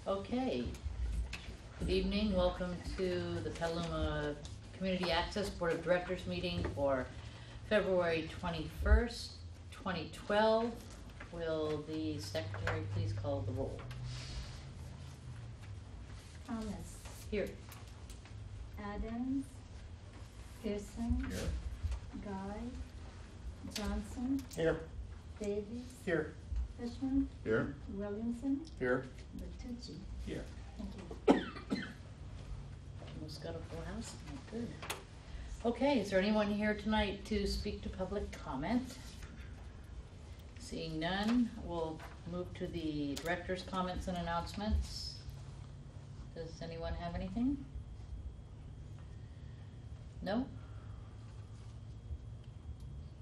Okay, good evening. Welcome to the Petaluma Community Access Board of Directors meeting for February 21st, 2012. Will the secretary please call the roll? Thomas. Here. Adams. Pearson. Here. Guy. Johnson. Here. Davis. Here. Fishman. Here. Williamson. Here. Bertucci. Here. Thank you. Almost got a full house. Oh, good. Okay, is there anyone here tonight to speak to public comment? Seeing none, we'll move to the director's comments and announcements. Does anyone have anything? No?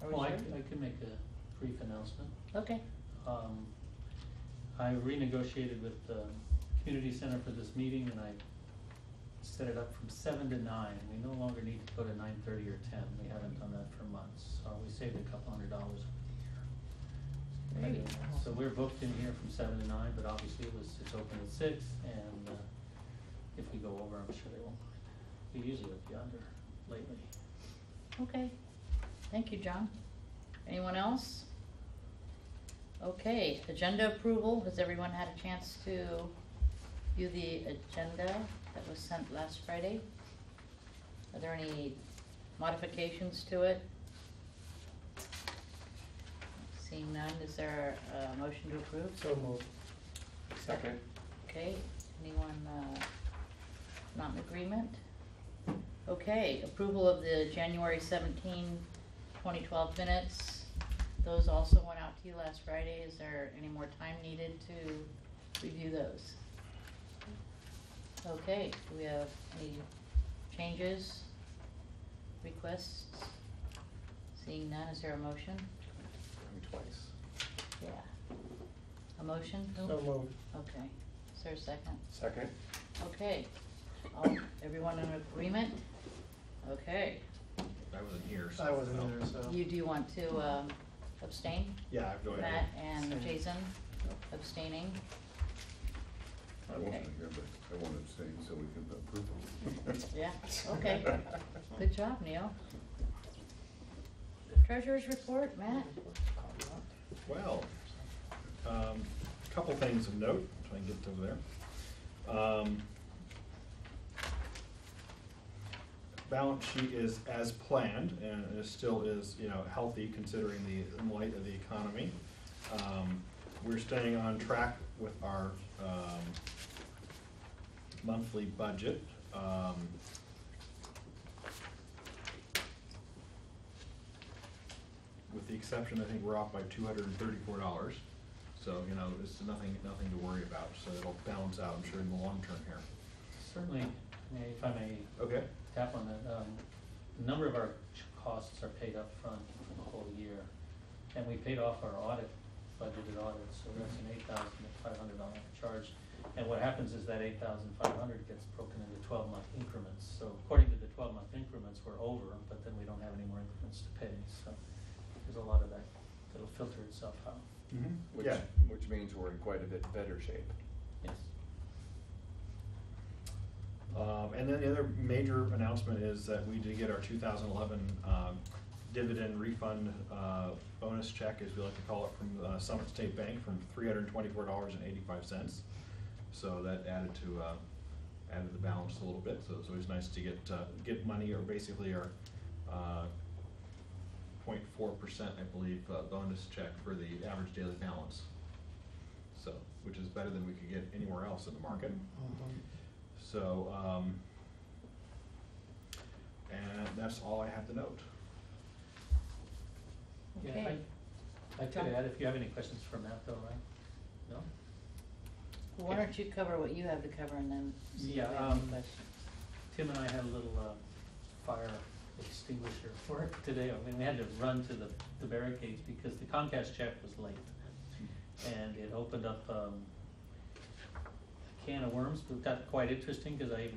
Are we Well, sure? I can make a brief announcement. Okay. I renegotiated with the community center for this meeting, and I set it up from 7 to 9. We no longer need to go to 9:30 or 10. We haven't done that for months, so we saved a couple $100 over the year. Great. So we're booked in here from 7 to 9, but obviously it's open at 6, and if we go over, I'm sure they won't mind. We usually would be under lately. Okay. Thank you, John. Anyone else? Okay, agenda approval. Has everyone had a chance to view the agenda that was sent last Friday? Are there any modifications to it? Seeing none, is there a motion to approve? So moved. Second. Okay, anyone not in agreement? Okay, approval of the January 17, 2012 minutes. Those also went out to you last Friday. Is there any more time needed to review those? Okay, do we have any changes, requests? Seeing none, is there a motion? Twice. Yeah. A motion? So moved. Okay. Is there a second? Second. Okay. Everyone in agreement? Okay. I wasn't here, so. I wasn't either, so. You do want to abstain? Yeah, go ahead. Matt and Abstain. Jason abstaining? I wasn't here, but I want to abstain so we can approve them. Yeah, okay. Good job, Neil. Treasurer's report, Matt? Well, couple things of note, try and get over there. Balance sheet is as planned, and it still is, healthy considering in light of the economy. We're staying on track with our monthly budget. With the exception, I think we're off by $234. So, it's nothing to worry about. So it'll balance out, I'm sure, in the long term here. Certainly, if I may Okay. tap on that, a number of our costs are paid up front for the whole year. And we paid off our budgeted audit, so that's an $8,500 charge. And what happens is that $8,500 gets broken into 12-month increments. So according to the 12-month increments, we're over, but then we don't have any more increments to pay. So there's a lot of that that'll filter itself out. Mm-hmm. Which means we're in quite a bit better shape. Yes. And then the other major announcement is that we did get our 2011 dividend refund bonus check, as we like to call it, from Summit State Bank from $324.85. So that added to the balance a little bit. So it's always nice to get money, or basically our 0.4%, I believe, bonus check for the average daily balance. So, which is better than we could get anywhere else in the market. So, and that's all I have to note. Okay. Yeah, I could add, if you have any questions for Matt, though, right? No? Well, why don't you cover what you have to cover and then see if we Yeah, have any questions. Tim and I had a little fire extinguisher for it today. I mean, we had to run to the barricades because the Comcast check was late. And it opened up a can of worms. It got quite interesting because I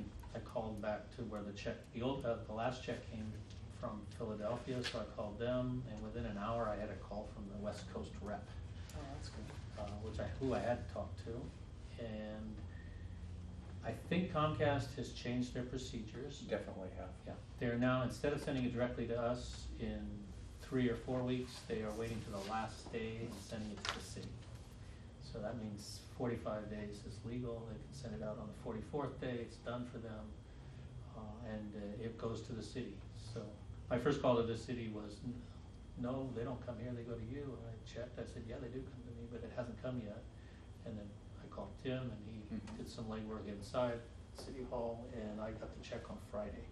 called back to where the last check came from Philadelphia, so I called them, and within an hour I had a call from the West Coast rep. Oh, that's good. Who I had talked to, and I think Comcast has changed their procedures. Definitely have. Yeah, they're now, instead of sending it directly to us in 3 or 4 weeks, they are waiting to the last day and sending it to the city. So that means 45 days is legal, they can send it out on the 44th day, it's done for them, and it goes to the city. So my first call to the city was, no, they don't come here, they go to you. And I checked, I said, yeah, they do come to me, but it hasn't come yet. And then I called Tim, and he did some legwork inside City Hall, and I got the check on Friday.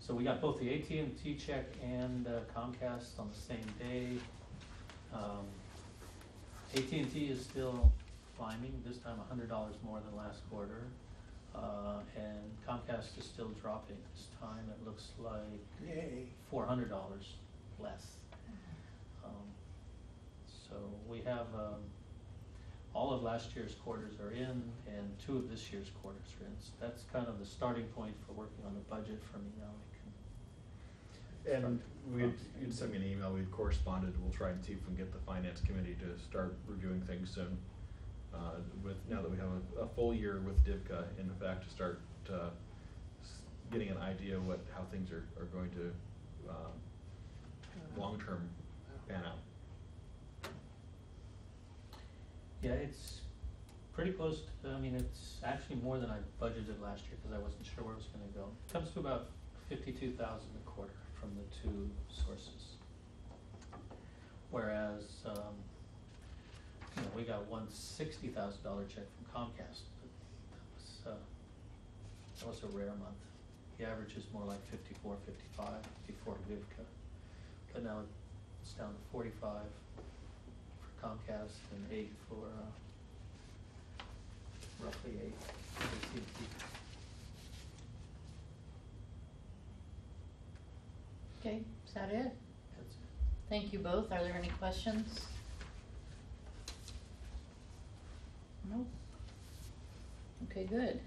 So we got both the AT&T check and Comcast on the same day. AT&T is still climbing, this time $100 more than last quarter. And Comcast is still dropping. This time it looks like Yay. $400 less. So we have, all of last year's quarters are in, and 2 of this year's quarters are in. So that's kind of the starting point for working on the budget for me now. And you'd sent me an email, we'd corresponded, we'll try and see if we can get the finance committee to start reviewing things soon. Now that we have a full year with DIVCA, in fact, to start getting an idea how things are going to long-term pan out. Yeah, it's pretty close to, I mean, it's actually more than I budgeted last year, because I wasn't sure where it was gonna go. It comes to about $52,000 a quarter from the 2 sources. Whereas, we got one $60,000 check from Comcast, but that was a rare month. The average is more like 54, 55 before DIVCA. But now it's down to 45 for Comcast and 8 for, roughly 8 for AT&T. Okay, is that it? That's it. Thank you both. Are there any questions? No? Okay, good.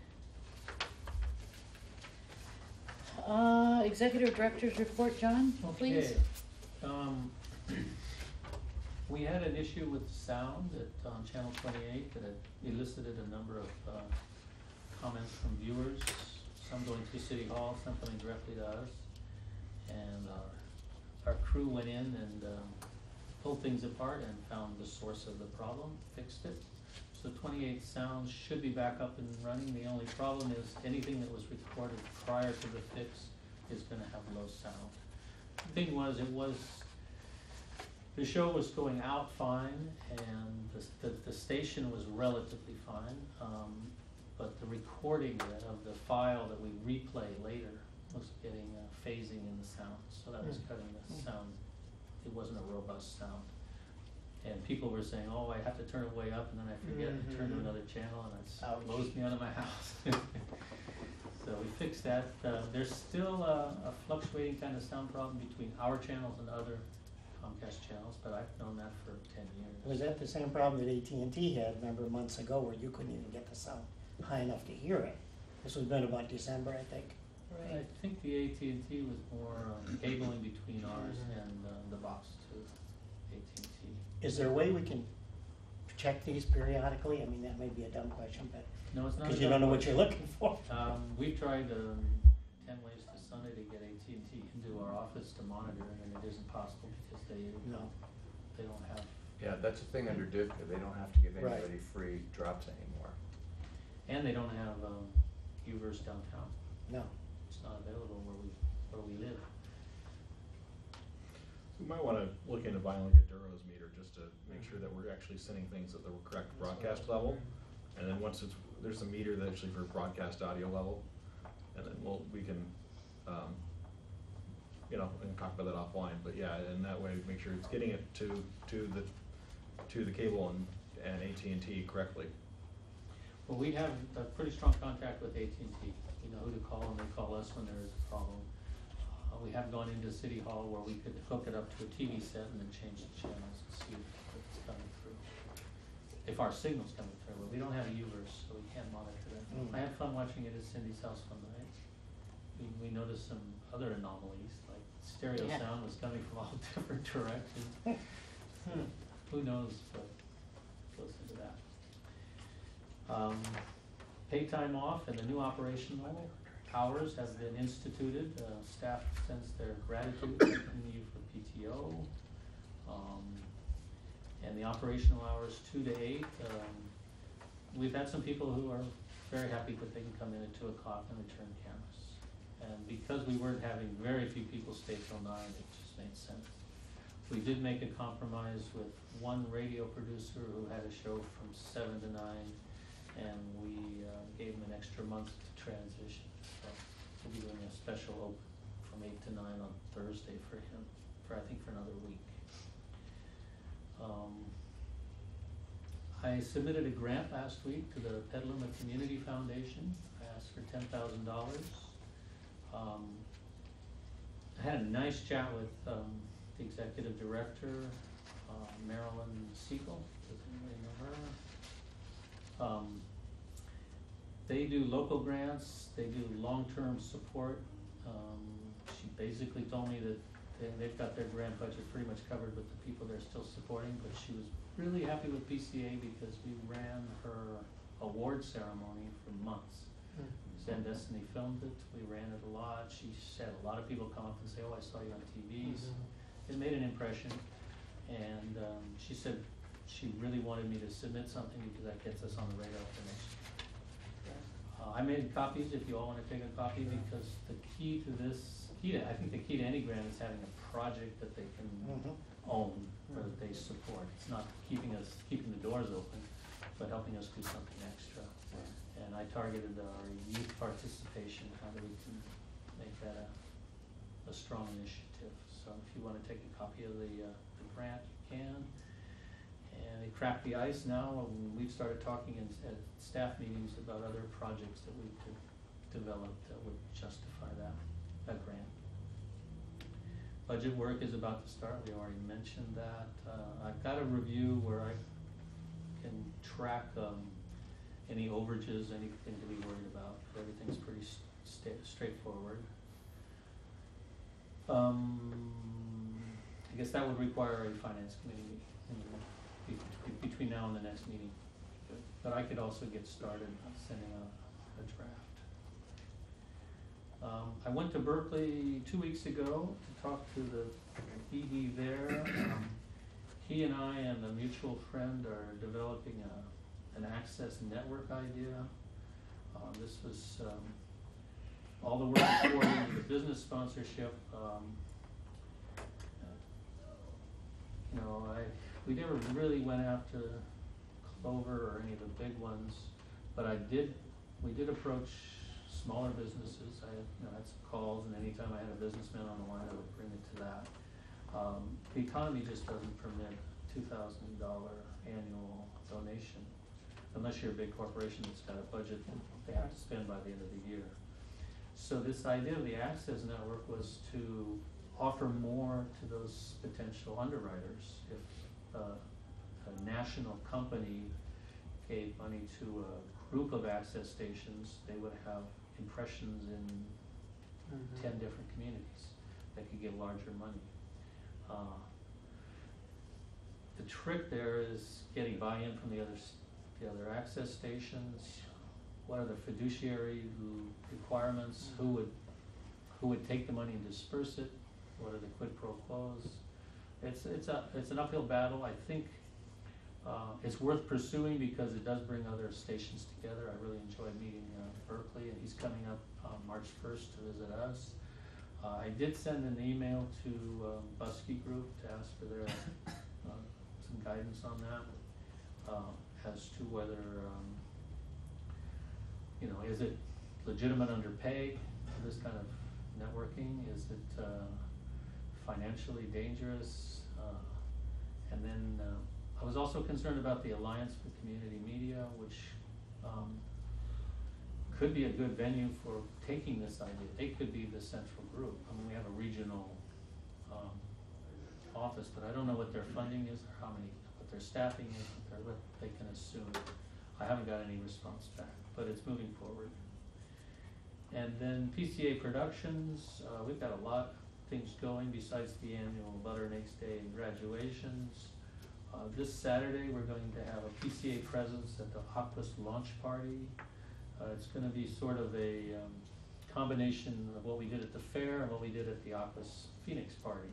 Executive Director's Report, John, please. Okay. We had an issue with sound on Channel 28 that had elicited a number of comments from viewers, some going through City Hall, some coming directly to us. And our crew went in and pulled things apart and found the source of the problem, fixed it. So 28 sounds should be back up and running. The only problem is anything that was recorded prior to the fix is gonna have low sound. The thing was, the show was going out fine, and the station was relatively fine, but the recording of the file that we replay later was getting phasing in the sound, so that was cutting the sound. It wasn't a robust sound. And people were saying, oh, I have to turn it way up, and then I forget to turn to another channel, and it blows me out of my house. So we fixed that. There's still a fluctuating kind of sound problem between our channels and other Comcast channels, but I've known that for 10 years. Was that the same problem that AT&T had, remember, months ago, where you couldn't even get the sound high enough to hear it? This was been about December, I think. I think the AT&T was more cabling between ours and the box to AT&T. Is there a way we can check these periodically? I mean, that may be a dumb question, but, No, it's not. because you don't know what you're looking for. We've tried 10 ways to Sunday to get AT&T into our office to monitor, and it isn't possible because they don't have. Yeah, that's the thing under DIVCA, they don't have to give Right. anybody free drops anymore. And they don't have Uverse downtown. No. It's not available where we live. We might wanna look into buying like a Duro's meter, just to make sure that we're actually sending things at the correct broadcast level. And then once there's a meter that's actually for broadcast audio level, and then we can, and talk about that offline, but yeah, and that way, make sure it's getting it to the cable and AT&T correctly. Well, we have a pretty strong contact with AT&T. We know who to call, and they call us when there is a problem. We have gone into City Hall where we could hook it up to a TV set and then change the channels and see if it's coming through. If our signal's coming through, but we don't have a Uverse, so we can't monitor that. I had fun watching it at Cindy's house one night. We noticed some other anomalies, like stereo sound was coming from all different directions. Who knows what goes into that? Paid time off and the new operational hours have been instituted. Staff sends their gratitude to you for PTO. And the operational hours 2 to 8. We've had some people who are very happy that they can come in at 2 o'clock and return cameras. And because we weren't having very few people stay till 9, it just made sense. We did make a compromise with one radio producer who had a show from 7 to 9, and we gave him an extra month to transition. So we'll be doing a special open from 8 to 9 on Thursday for him, I think for another week. I submitted a grant last week to the Petaluma Community Foundation. I asked for $10,000. I had a nice chat with the executive director, Marilyn Siegel. Does anybody know her? They do local grants, they do long-term support. She basically told me that they've got their grant budget pretty much covered with the people they're still supporting, but she was really happy with PCA because we ran her award ceremony for months. Zen Destiny filmed it, we ran it a lot. She said a lot of people come up and say, oh, I saw you on TVs. It made an impression, and she said she really wanted me to submit something because that gets us on the radar for next year. I made copies if you all want to take a copy, because the key to this, I think the key to any grant is having a project that they can own or that they support. It's not keeping the doors open, but helping us do something extra. And I targeted our youth participation, how that we can make that a strong initiative. So if you want to take a copy of the grant, you can. And they cracked the ice now, and we've started talking at staff meetings about other projects that we could develop that would justify that grant. Budget work is about to start, we already mentioned that. I've got a review where I can track any overages, anything to be worried about. Everything's pretty straightforward. I guess that would require a finance committee meeting between now and the next meeting. But I could also get started sending a draft. I went to Berkeley 2 weeks ago to talk to the ED there. He and I and a mutual friend are developing an access network idea. This was all the work for the business sponsorship. We never really went after Clover or any of the big ones, but we did approach smaller businesses. I had some calls, and anytime I had a businessman on the line, I would bring it to that. The economy just doesn't permit $2,000 annual donation unless you're a big corporation that's got a budget that they have to spend by the end of the year. So this idea of the Access Network was to offer more to those potential underwriters. If a national company gave money to a group of access stations, they would have impressions in 10 different communities that could give larger money. The trick there is getting buy-in from the other access stations. What are the fiduciary requirements? Who would take the money and disperse it? What are the quid pro quos? It's an uphill battle. I think it's worth pursuing because it does bring other stations together. I really enjoyed meeting Berkeley, and he's coming up March 1st to visit us. I did send an email to Busky Group to ask for their some guidance on that as to whether is it legitimate underpay for this kind of networking? Is it financially dangerous? And then I was also concerned about the Alliance for Community Media, which could be a good venue for taking this idea. They could be the central group. I mean, we have a regional office, but I don't know what their funding is, or what their staffing is, or what they can assume. I haven't got any response back, but it's moving forward. And then PCA Productions, we've got a lot of things going besides the annual Butter and Eggs Day and graduations. This Saturday, we're going to have a PCA presence at the Aquas launch party. It's gonna be sort of a combination of what we did at the fair and what we did at the Aquas Phoenix party.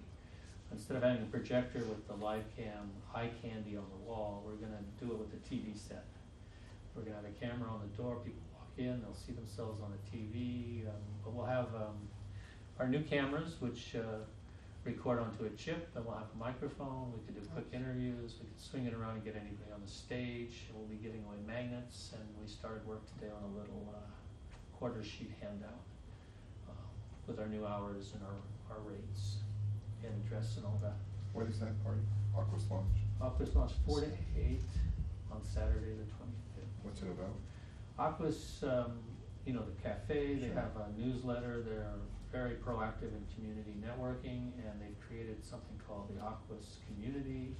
Instead of having a projector with the live cam eye candy on the wall, we're gonna do it with a TV set. We're gonna have a camera on the door, people walk in, they'll see themselves on the TV, but we'll have our new cameras, which record onto a chip, and we'll have a microphone, we could do quick interviews, we could swing it around and get anybody on the stage, and we'll be giving away magnets, and we started work today on a little quarter sheet handout with our new hours and our rates and address and all that. What is that party? Aqua's Launch? Aqua's Launch 4 to 8 on Saturday the 25th. What's it about? Aqua's, you know, the cafe, they Sure. have a newsletter, they're very proactive in community networking, and they've created something called the Aqua's Community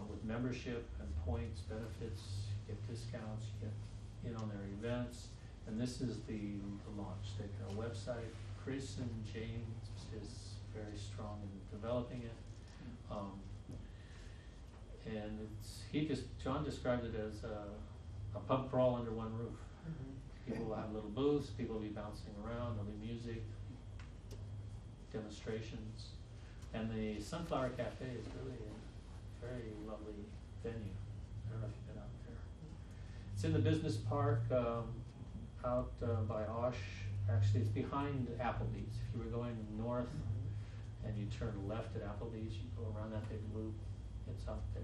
with membership and points, benefits, you get discounts, you get in on their events, and this is the launch. They've got a website. Chris and James is very strong in developing it. And John described it as a pub crawl under one roof. People will have little booths, people will be bouncing around, there'll be music, demonstrations. And the Sunflower Cafe is really a very lovely venue. I don't know if you've been out there. It's in the business park out by Osh. Actually, it's behind Applebee's. If you were going north and you turn left at Applebee's, you go around that big loop, it's out there.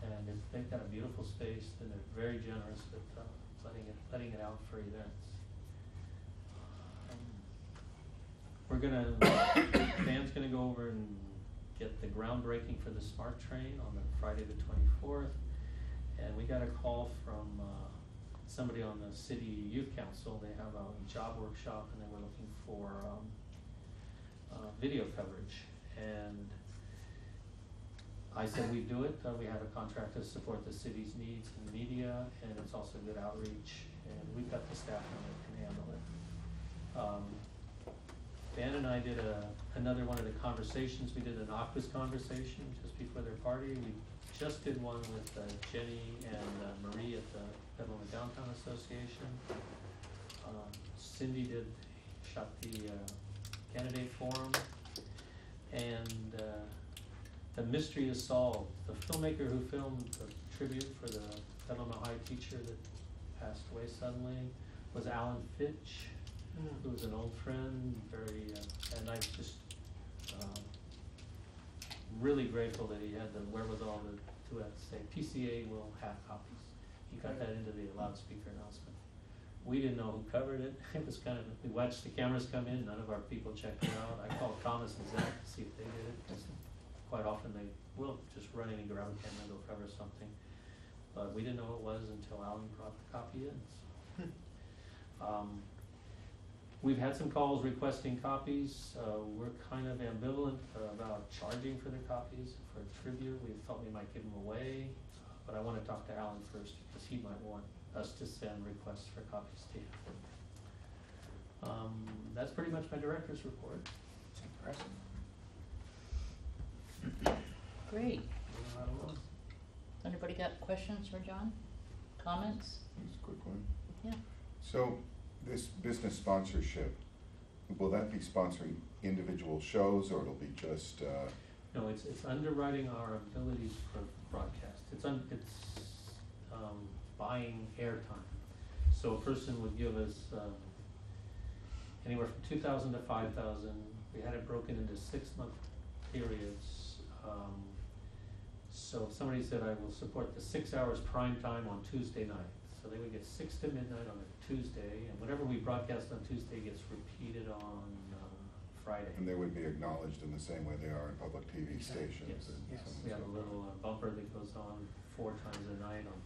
And they've got a beautiful space, and they're very generous with letting it out for events. Dan's gonna go over and get the groundbreaking for the SMART train on the Friday the 24th. And we got a call from somebody on the city youth council. They have a job workshop, and they were looking for video coverage. And I said we'd do it. We have a contract to support the city's needs in media, and it's also good outreach, and we've got the staff that can handle it. Dan and I did another one of the conversations. We did an Aquas conversation just before their party. We just did one with Jenny and Marie at the Petaluma Downtown Association. Cindy shot the candidate forum, and the mystery is solved. The filmmaker who filmed the tribute for the Petaluma High teacher that passed away suddenly was Alan Fitch, who was an old friend, and I just really grateful that he had the wherewithal to say PCA will have copies. He got that into the loudspeaker announcement. We didn't know who covered it. It was we watched the cameras come in, none of our people checked it out. I called Thomas and Zach to see if they did it, because quite often they will just run any ground camera and go cover something. But we didn't know what it was until Alan brought the copy in. So. We've had some calls requesting copies. We're kind of ambivalent about charging for the copies for tribute. We thought we might give them away, but I want to talk to Alan first, because he might want us to send requests for copies to him. That's pretty much my director's report. It's impressive. Great. Anybody got questions for John? Comments? Just a quick one. Yeah. So, this business sponsorship, will that be sponsoring individual shows, or it'll be just, No, it's underwriting our abilities for broadcast. It's buying airtime. So a person would give us anywhere from $2,000 to $5,000. We had it broken into 6-month periods. So if somebody said, I will support the 6 hours prime time on Tuesday night. So they would get 6 to midnight on a Tuesday, and whatever we broadcast on Tuesday gets repeated on Friday. and they would be acknowledged in the same way they are in public TV stations? Yes, and yes. so on We and have a so little forth. bumper that goes on 4 times a night on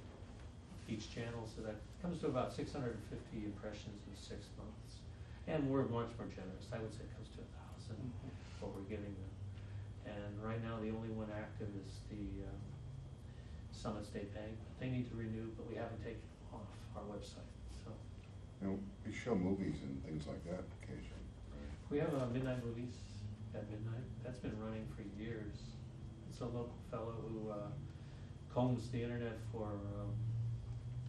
each channel, so that comes to about 650 impressions in 6 months. And we're much more generous. I would say it comes to 1,000, what we're giving them. And right now, the only one active is the Summit State Bank. They need to renew, but we haven't taken them off our website, so. Now, we show movies and things like that occasionally. We have midnight movies at midnight. That's been running for years. It's a local fellow who combs the internet for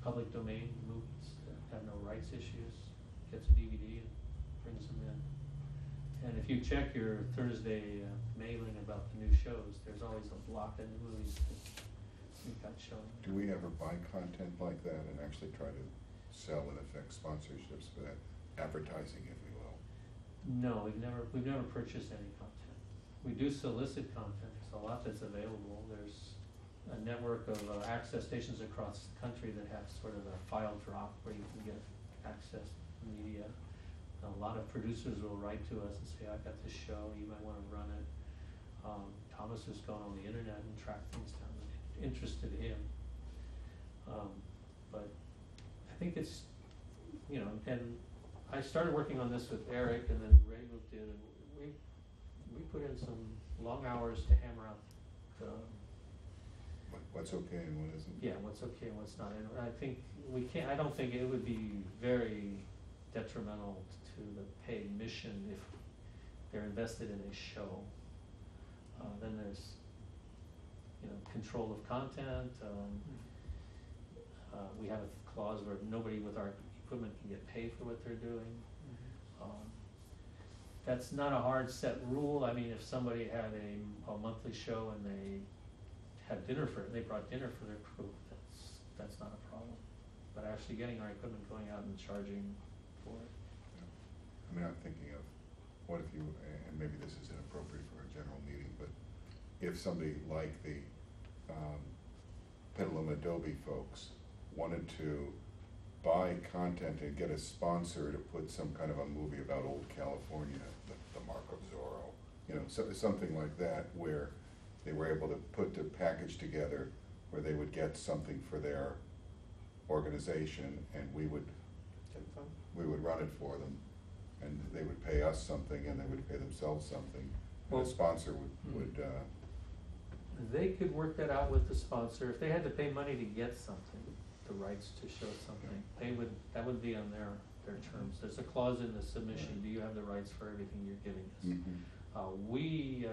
public domain movies. have no rights issues, gets a DVD and brings them in. And if you check your Thursday mailing about the new shows, there's always a block of movies that we've got showing. Do we ever buy content like that and actually try to sell, in effect, sponsorships for that, advertising, if we will? No, we've never purchased any content. We do solicit content, there's a lot that's available. There's a network of access stations across the country that have sort of a file drop where you can get access to media. A lot of producers will write to us and say, I've got this show, you might wanna run it. Thomas has gone on the internet and tracked things down that interested him. But I think it's, you know, and I started working on this with Eric, and then Ray moved in, and we put in some long hours to hammer out What's okay and what isn't? yeah, what's okay and what's not. And I think I don't think it would be very detrimental to the paid mission if they're invested in a show. Then there's, you know, control of content. We have a clause where nobody with our equipment can get paid for what they're doing. That's not a hard set rule. I mean, if somebody had a monthly show and they had they brought dinner for their crew, that's not a problem. But actually getting our equipment, going out and charging for it. I mean, I'm thinking of, what if you, and maybe this is inappropriate for a general meeting, but if somebody like the Petaluma Adobe folks wanted to buy content and get a sponsor to put some kind of a movie about old California, the Mark of Zorro, you know, something like that, where they were able to put the package together where they would get something for their organization, and we would run it for them, and they would pay us something, and they would pay themselves something, and the sponsor would They could work that out with the sponsor. If they had to pay money to get something, the rights to show something, that would be on their terms. There's a clause in the submission, do you have the rights for everything you're giving us? We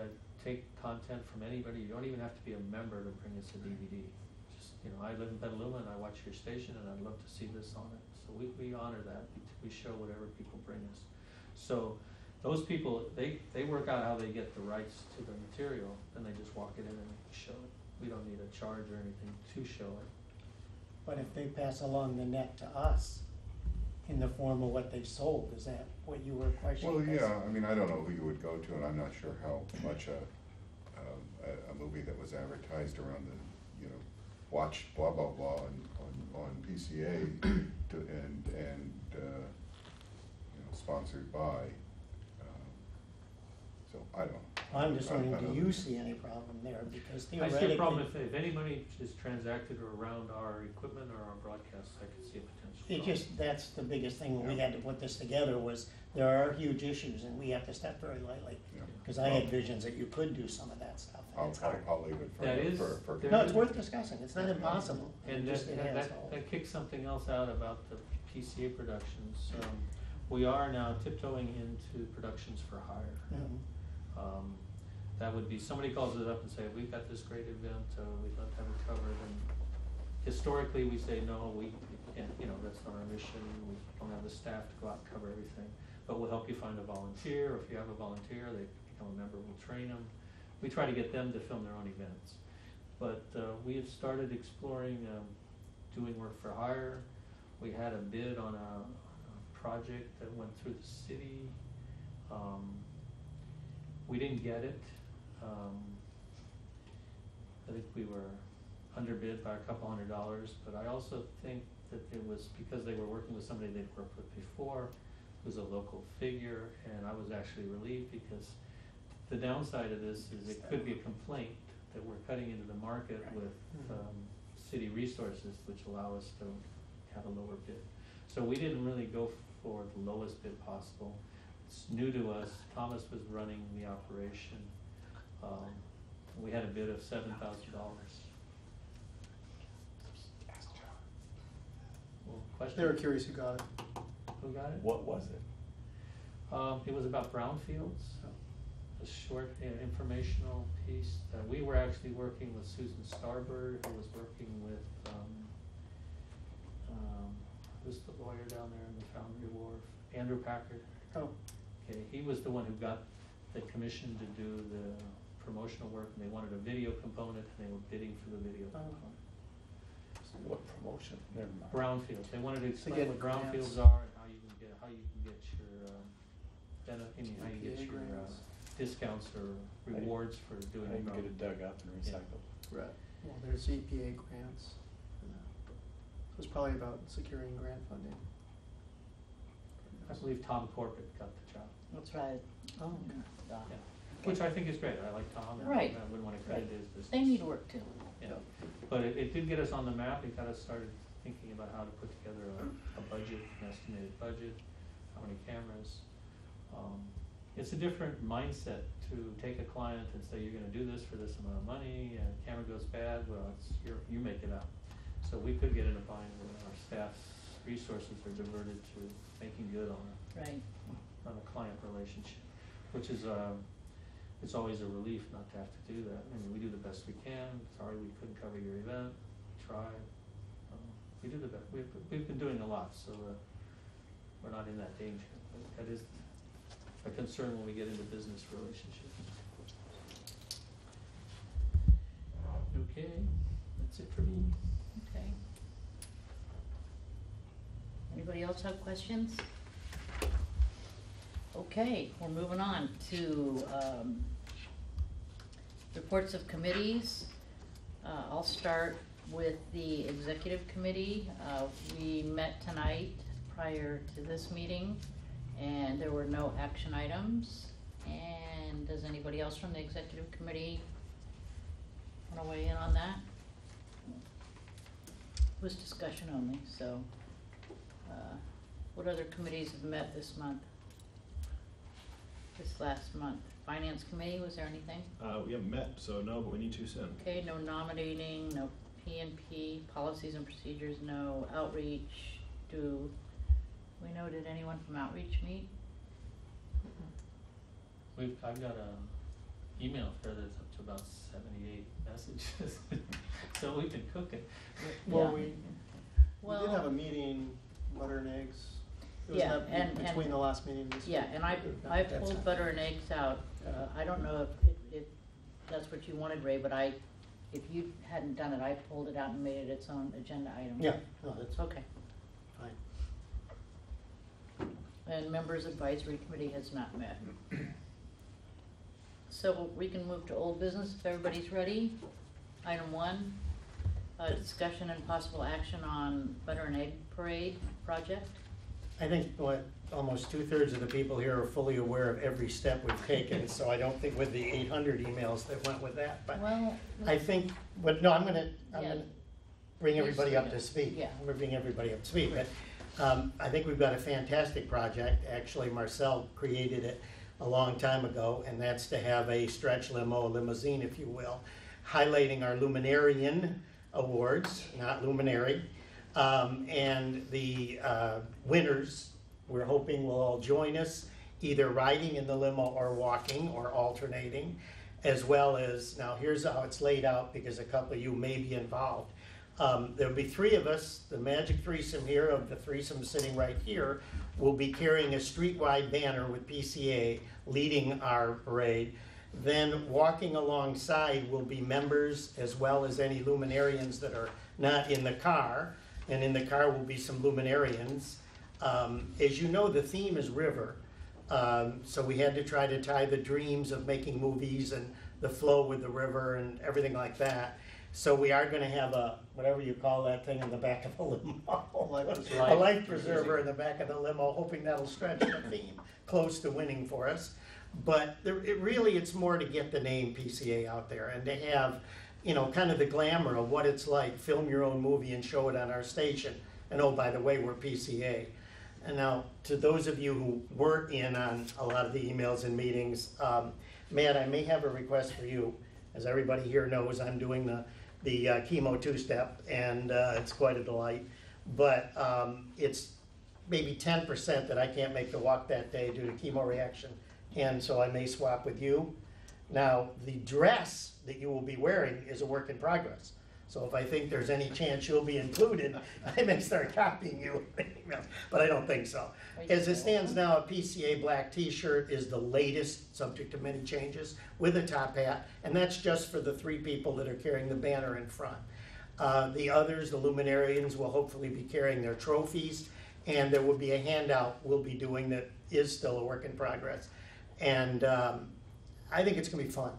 take content from anybody. You don't even have to be a member to bring us a DVD. Just, you know, I live in Petaluma and I watch your station and I'd love to see this on it. So we honor that. We show whatever people bring us. So those people, they work out how they get the rights to the material, and they just walk it in and show it. We don't need a charge or anything to show it. But if they pass along the net to us in the form of what they sold, is that what you were questioning? Well, yeah, I mean, I don't know who you would go to, and I'm not sure how much a movie that was advertised around the, you know, watch blah, blah, blah on PCA and you know, sponsored by, so I don't know. I'm just wondering, I do don't you know. see any problem there? Because I theoretically. see a problem if any money is transacted around our equipment or our broadcasts, I could see a potential It problem. just, that's the biggest thing when we Yeah. had to put this together was, there are huge issues and we have to step very lightly. Yeah. Cause I had visions that you could do some of that stuff, and it's hard. I'll leave it That is- for. there No, it's is- worth discussing, it's not impossible. And It just that, enhance that, all. that kicks something else out about the PCA productions. We are now tiptoeing into productions for hire. Mhm. That would be, somebody calls it up and say, we've got this great event, we'd love to have it covered, and historically, we say, no, we can't, you know, that's not our mission, we don't have the staff to go out and cover everything, but we'll help you find a volunteer, or if you have a volunteer, they become a member, we'll train them. We try to get them to film their own events. But we have started exploring doing work for hire. We had a bid on a project that went through the city. We didn't get it. I think we were underbid by a couple $100, but I also think that it was because they were working with somebody they'd worked with before. It was a local figure, and I was actually relieved because the downside of this is it could be a complaint that we're cutting into the market with city resources, which allow us to have a lower bid. So we didn't really go for the lowest bid possible. It's new to us. Thomas was running the operation. We had a bid of $7,000. Well, question? They were curious who got it. Who got it? What was it? It was about brownfields, a short informational piece. We were actually working with Susan Starbird, who was working with, who's the lawyer down Foundry Wharf, Andrew Packard. Oh, Okay, he was the one who got the commission to do the promotional work, and they wanted a video component, and they were bidding for the video Oh. component. What promotion? Never mind. Brownfields, they wanted to explain get what grants. brownfields are and how you can get your, how you get EPA your, grants. discounts or rewards for doing I it. can get it dug up and Yeah. recycled. right. Well, there's EPA grants. So it's probably about securing grant funding. I believe Tom Corbett got the job. That's right. Oh, Yeah. Yeah, which I think is great, I like Tom, and I Right. wouldn't wanna credit his business. They need work too. Yeah, but it did get us on the map, it got us started thinking about how to put together a budget, an estimated budget, how many cameras. It's a different mindset to take a client and say, you're gonna do this for this amount of money, and camera goes bad, well, you make it up. So we could get in a bind where our staff's resources are diverted to making good on Right. a client relationship, which is, it's always a relief not to have to do that. I mean, we do the best we can, sorry we couldn't cover your event, tried. We do the best, we've been doing a lot, so, we're not in that danger. But that is a concern when we get into business relationships. Okay, that's it for me. Okay. Anybody else have questions? Okay, we're moving on to reports of committees. I'll start with the executive committee. We met tonight prior to this meeting, and there were no action items. And does anybody else from the executive committee want to weigh in on that? It was discussion only, so what other committees have met this month? This last month? Finance committee, was there anything? We haven't met, so no, but we need to soon. Okay, no nominating, no P&P, policies and procedures, no outreach. Do we know, did anyone from outreach meet? I've got a email thread that's up to about 78 messages, so we've been cooking. well, Yeah. we did Well, have a meeting, butter and eggs. It was Yeah, that and- between the last meeting and this. Yeah, meeting. and I That's pulled fine. butter and eggs out. I don't know if that's what you wanted, Ray, but if you hadn't done it, I pulled it out and made it its own agenda item. Yeah, no, that's It's okay. fine. And members advisory committee has not met. So we can move to old business if everybody's ready. Item 1, discussion and possible action on butter and egg parade project. I think almost 2/3 of the people here are fully aware of every step we've taken, so I don't think with the 800 emails that went with that, but Well, I think, but no, I'm Yeah. gonna bring everybody up to speed. Yeah. I'm gonna bring everybody up to speed, but I think we've got a fantastic project. Actually, Marcel created it a long time ago, and that's to have a stretch limo, a limousine, if you will, highlighting our Luminarian awards, not luminary. And the winners, we're hoping will all join us, either riding in the limo or walking or alternating, as well as, now here's how it's laid out because a couple of you may be involved. There'll be 3 of us, the magic threesome here, of the threesome sitting right here, will be carrying a streetwide banner with PCA leading our parade. Then walking alongside will be members as well as any luminarians that are not in the car. And in the car will be some luminarians. As you know, the theme is river. So we had to try to tie the dreams of making movies and the flow with the river and everything like that. So we are gonna have a, whatever you call that thing in the back of the limo. A life preserver in the back of the limo, hoping that'll stretch the theme close to winning for us. But it's more to get the name PCA out there and to have, kind of the glamour of what it's like, film your own movie and show it on our station. And oh, by the way, we're PCA. And now, to those of you who weren't in on a lot of the emails and meetings, Matt, I may have a request for you. As everybody here knows, I'm doing the chemo 2-step, and it's quite a delight. But it's maybe 10% that I can't make the walk that day due to chemo reaction, and so I may swap with you. Now, the dress that you will be wearing is a work in progress. So if I think there's any chance you'll be included, I may start copying you. emails, but I don't think so. Are you As it sure? stands now, a PCA black t-shirt is the latest, subject to many changes, with a top hat, and that's just for the 3 people that are carrying the banner in front. The others, the luminarians, will hopefully be carrying their trophies, and there will be a handout we'll be doing that is still a work in progress. And I think it's gonna be fun.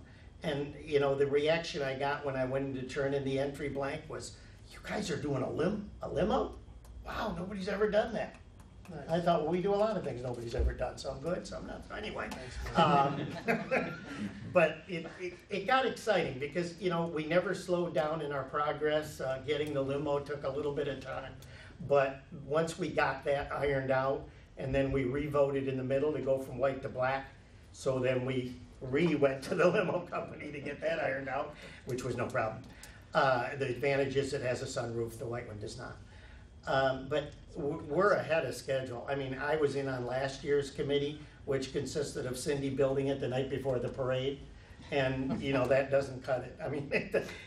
And, you know, the reaction I got when I went to turn in the entry blank was, you guys are doing a limo? Wow, nobody's ever done that. I thought, well, we do a lot of things nobody's ever done, some good, some not. Anyway. But it got exciting because, you know, we never slowed down in our progress. Getting the limo took a little bit of time. But once we got that ironed out, and then we re-voted in the middle to go from white to black, so then we went to the limo company to get that ironed out, which was no problem. The advantage is it has a sunroof, the white one does not. But we're ahead of schedule. I mean, I was in on last year's committee, which consisted of Cindy building it the night before the parade. And, you know, that doesn't cut it. I mean,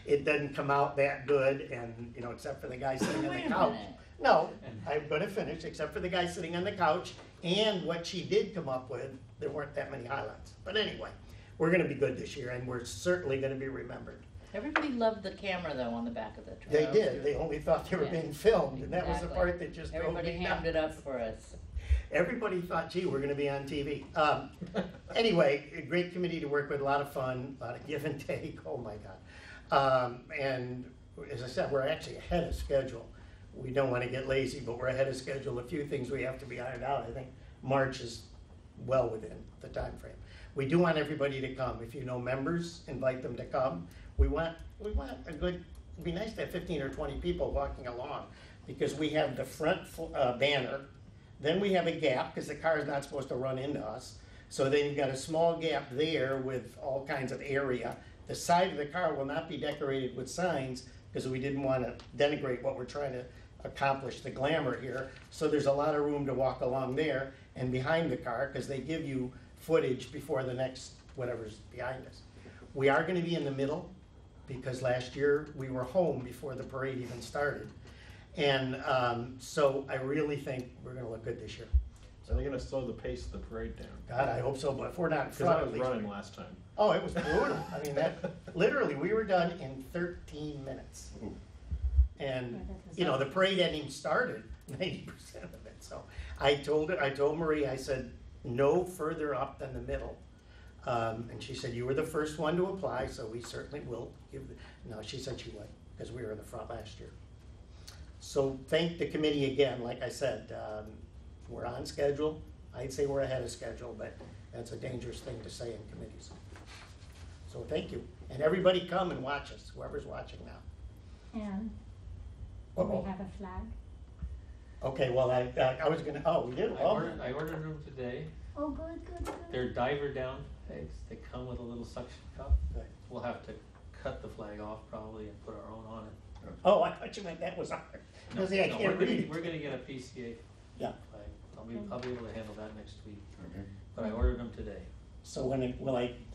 it doesn't come out that good, and, you know, except for the guy sitting on Wait the a couch. minute. No, I'm gonna finish, except for the guy sitting on the couch, and what she did come up with, there weren't that many highlights. But anyway, we're gonna be good this year, and we're certainly gonna be remembered. Everybody loved the camera though on the back of the truck. They did, they only thought they were Yeah, being filmed, and that was the exactly. part that just drove Everybody me hammed nuts. it up for us. Everybody thought, gee, we're gonna be on TV. Anyway, a great committee to work with, a lot of fun, a lot of give and take, oh my God. And as I said, we're actually ahead of schedule. We don't wanna get lazy, but we're ahead of schedule. A few things we have to be ironed out. I think March is well within the time frame. We do want everybody to come. If you know members, invite them to come. We want a good, it'd be nice to have 15 or 20 people walking along, because we have the front banner, then we have a gap, because the car is not supposed to run into us. So then you've got a small gap there with all kinds of area. The side of the car will not be decorated with signs, because we didn't want to denigrate what we're trying to accomplish, the glamour here. So there's a lot of room to walk along there and behind the car, because they give you footage before the next whatever's behind us. We are going to be in the middle, because last year we were home before the parade even started. And so I really think we're going to look good this year. Are they gonna slow the pace of the parade down? God, I hope so, but if we're not in Because front I at was least. running last time. Oh, it was brutal. I mean, that, literally, we were done in 13 minutes. Ooh. And, you know, the parade hadn't even started 90% of it, so I told Marie, I said, no further up than the middle. And she said, you were the first one to apply, so we certainly will give, no, she said she would, because we were in the front last year. So thank the committee again, like I said, we're on schedule. I'd say we're ahead of schedule, but that's a dangerous thing to say in committees. So thank you, and everybody come and watch us, whoever's watching now. And do Uh-oh. we have a flag? Okay, well, I was gonna, oh, we do? I ordered them today. Oh, good, good, good. They're diver down pegs. They come with a little suction cup. Good. We'll have to cut the flag off probably and put our own on it. Oh, I thought you meant that was ours. No, See, I no, can't read. we're gonna get a PCA Yeah. flag. I'll be able to handle that next week, Okay. but I ordered them today. So when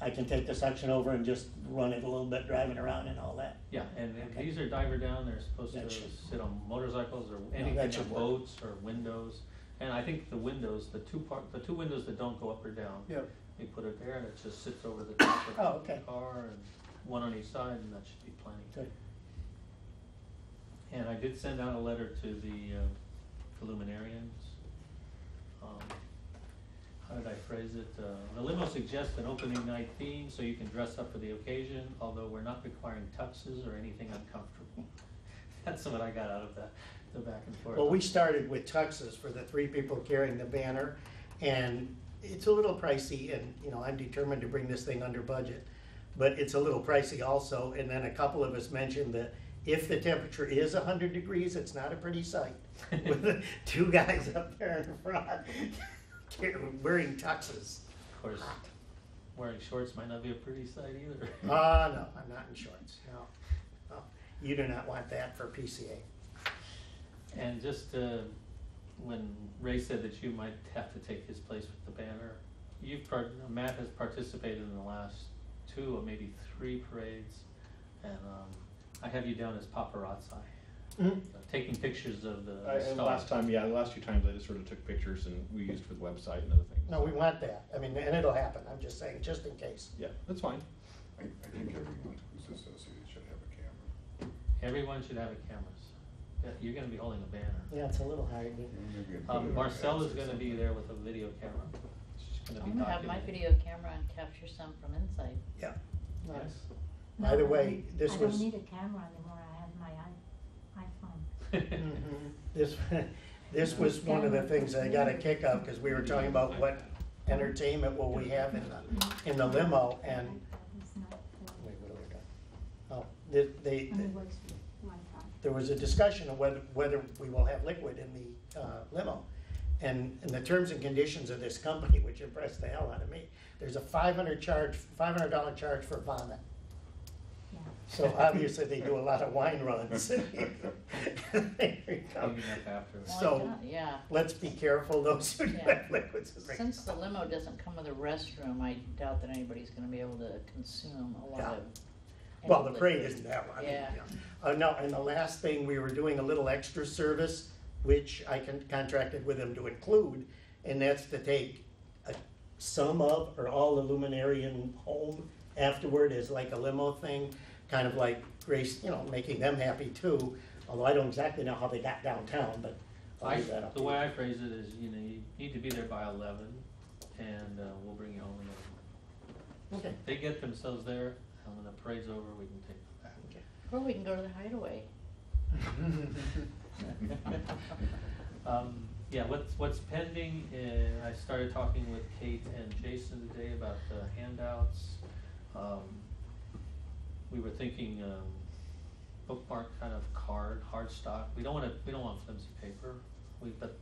I can take the section over and just run it a little bit, driving around and all that? Yeah, and Okay. these are diver down, they're supposed That to should- sit on motorcycles or that anything should on work. boats or windows. And I think the windows, the two windows that don't go up or down, Yep. we put it there and it just sits over the top of Oh, the okay. car and one on each side, and that should be plenty. Good. And I did send out a letter to the luminarians. How did I phrase it? The limo suggests an opening night theme so you can dress up for the occasion, although we're not requiring tuxes or anything uncomfortable. That's what I got out of the back and forth. Well, we started with tuxes for the 3 people carrying the banner, and it's a little pricey, and, you know, I'm determined to bring this thing under budget, but it's a little pricey also, and then a couple of us mentioned that if the temperature is 100 degrees, it's not a pretty sight, with the 2 guys up there in front wearing tuxes. Of course, wearing shorts might not be a pretty sight either. No, I'm not in shorts, no. You do not want that for PCA. And just when Ray said that you might have to take his place with the banner, Matt has participated in the last 2 or maybe 3 parades, and I have you down as paparazzi. Mhm. taking pictures of the And stock. last time, the last few times I just sort of took pictures and we used for the website and other things. No, we want that. I mean, and it'll happen. I'm just saying, just in case. Yeah, that's fine. I think everyone who's associated should have a camera. Everyone should have a camera. Yeah, you're gonna be holding a banner. Yeah, it's a little hard. Maybe we can put it on Marcel is ads or gonna be something. there with a video camera. She's gonna be I'm gonna have my documenting. video camera and capture some from inside. Yeah. Nice. By the way, this I was. don't need a camera anymore, I have my iPhone. Mhm. This was one of the things I got a kick out, because we were talking about what entertainment will we have in the limo, and, It's not, wait, what have we got? Oh, they, only works with Wi-Fi. there was a discussion of whether we will have liquid in the limo. And in the terms and conditions of this company, which impressed the hell out of me, there's a $500 charge for vomit. Yeah. So obviously they do a lot of wine runs. There you go. Cleaning up afterwards. Well, So- yeah. Let's be careful, those who Yeah. have liquids. to drink. Since the limo doesn't come with a restroom, I doubt that anybody's gonna be able to consume a lot Yeah. of. Well, any the parade liquid. isn't that one. Yeah. No, and the last thing, we were doing a little extra service, which I contracted with them to include, and that's to take some of or all the luminarian home afterward as like a limo thing, kind of like Grace, making them happy too. Although I don't exactly know how they got downtown, but I'll leave that up The to way you. I phrase it is, you need to be there by 11, and we'll bring you home at 11. Okay. If they get themselves there, and when the parade's over, we can take them back. Okay. Or we can go to the hideaway. Yeah, what's pending, I started talking with Kate and Jason today about the handouts. We were thinking bookmark kind of card, hard stock. We don't want flimsy paper. But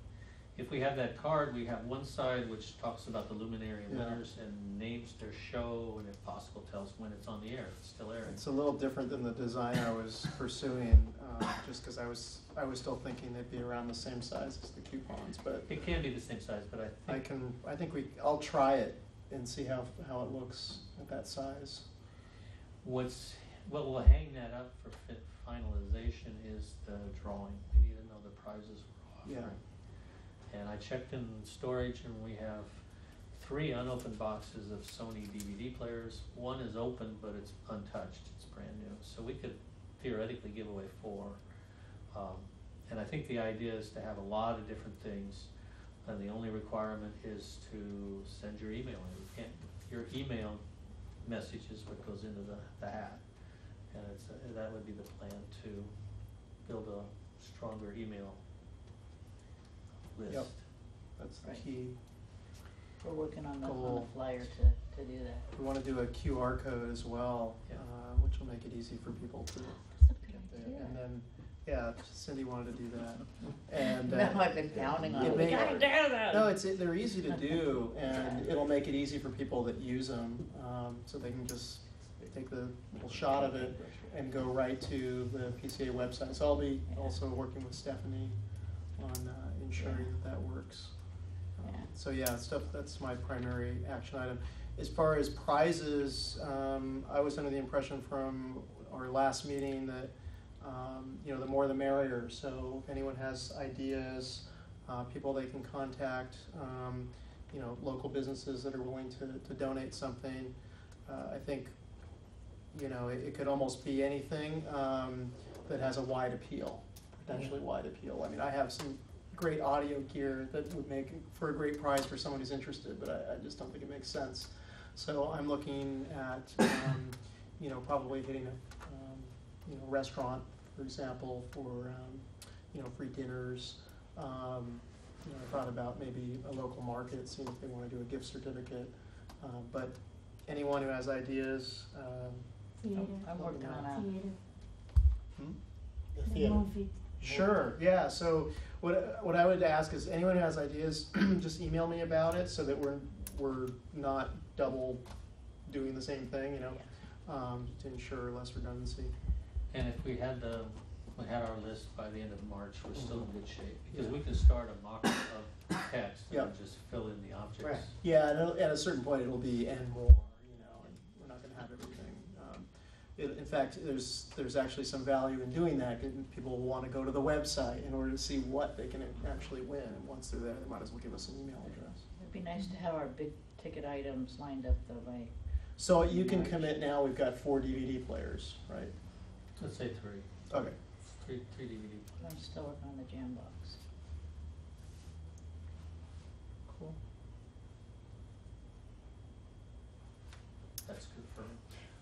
if we have that card, we have one side which talks about the luminary Yeah. winners and names their show, and if possible tells when it's on the air, if it's still airing. It's a little different than the design I was pursuing, just because I was still thinking they'd be around the same size as the coupons, but It can be the same size, but I'll try it and see how it looks at that size. What will hang that up for finalization is the drawing. We need to know the prizes we're Yeah. offering. And I checked in storage, and we have 3 unopened boxes of Sony DVD players. One is open, but it's untouched, it's brand new. So we could theoretically give away 4. And I think the idea is to have a lot of different things, and the only requirement is to send your email in. Your email message is what goes into the hat. And that would be the plan, to build a stronger email list. Yep. That's the Right. key. We're working on the Cool. flyer to do that. We want to do a QR code as well, Yeah. which will make it easy for people to That's a good get there. idea. And then, yeah, Cindy wanted to do that. And No, I've been pounding on it it. We may- gotta do that. No, they're easy to do, and it'll make it easy for people that use them, so they can just take the little shot of it and go right to the PCA website. So I'll be also working with Stephanie on ensuring that works. Yeah. So yeah, that's my primary action item. As far as prizes, I was under the impression from our last meeting that, the more the merrier. So if anyone has ideas, people they can contact, local businesses that are willing to donate something. I think, it could almost be anything that has a wide appeal, potentially wide appeal. I mean, I have some great audio gear that would make for a great prize for someone who's interested, but I just don't think it makes sense. So I'm looking at, probably hitting a restaurant, for example, for, free dinners. I thought about maybe a local market, seeing if they want to do a gift certificate. But anyone who has ideas, Theater. I'm working on that. Theater. The The theater. movie. Sure, yeah, so what I would ask is anyone who has ideas, just email me about it so that we're not double doing the same thing, to ensure less redundancy. And if we had our list by the end of March, we're still in good shape, because we can start a mock-up of text and Yep. just fill in the objects. Yeah, and at a certain point it'll be and more, and we're not gonna have everything. In fact, there's actually some value in doing that, 'cause people will want to go to the website in order to see what they can actually win, and once they're there, they might as well give us an email address. It'd be nice to have our big ticket items lined up though by, So you can commit now, we've got 4 DVD players, right? Let's say 3. Okay. 3 DVD. I'm still working on the jam box. Cool. That's good for me.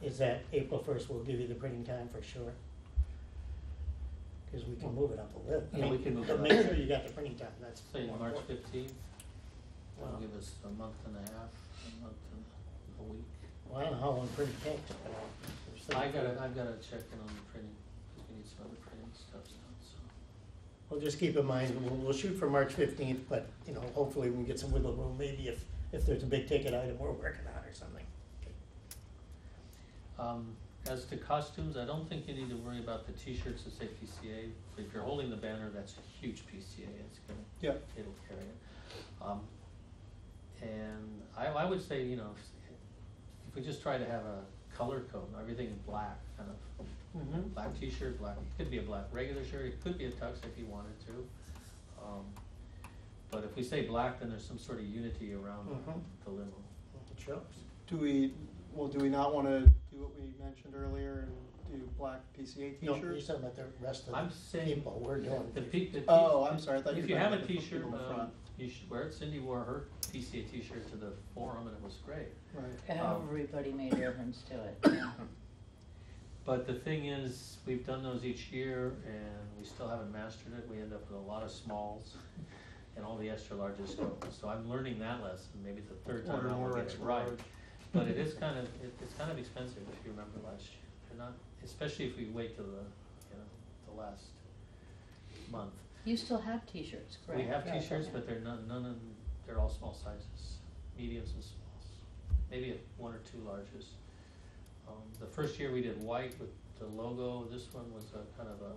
Is that April 1st, we'll give you the printing time for sure? Because we can move it up a little. Yeah, we can move it But up. make sure you got the printing time, that's. Say more March important. 15th, that'll Wow. give us a month and a half, a month and a week. Well, I don't know how long printing takes, but there's I've gotta check in on the printing, because we need some other printing stuff now, so. Well, just keep in mind, we'll shoot for March 15th, but, hopefully we can get some wiggle room, maybe if there's a big ticket item we're working on or something. As to costumes, I don't think you need to worry about the t-shirts that say PCA. If you're holding the banner, that's a huge PCA, it's gonna, Yep. it'll carry it. And I would say, if we just try to have a color code, everything in black, kind of, Mm-hmm. black t-shirt, black, it could be a black regular shirt, it could be a tux if you wanted to. But if we say black, then there's some sort of unity around Mhm. the limo. It shows. Do we not want to do what we mentioned earlier and do black PCA No, t-shirts? you're talking about the rest of I'm the saying people, we're doing. Oh, I'm sorry, I thought you If were you have a talking about the t-shirt, people in front. you should wear it. Cindy wore her PCA t-shirt to the forum and it was great. Right. Everybody made reference to it, yeah. But the thing is, we've done those each year and we still haven't mastered it. We end up with a lot of smalls and all the extra larges go. So I'm learning that lesson. Maybe it's the third time Order I more will get it extra right. large. But it is it's kind of expensive if you remember last year. They're not, especially if we wait till the last month. You still have t-shirts, correct? We have Yeah, t-shirts, yeah. but they're they're all small sizes, mediums and smalls, maybe 1 or 2 larges. The first year we did white with the logo, this one was a kind of a,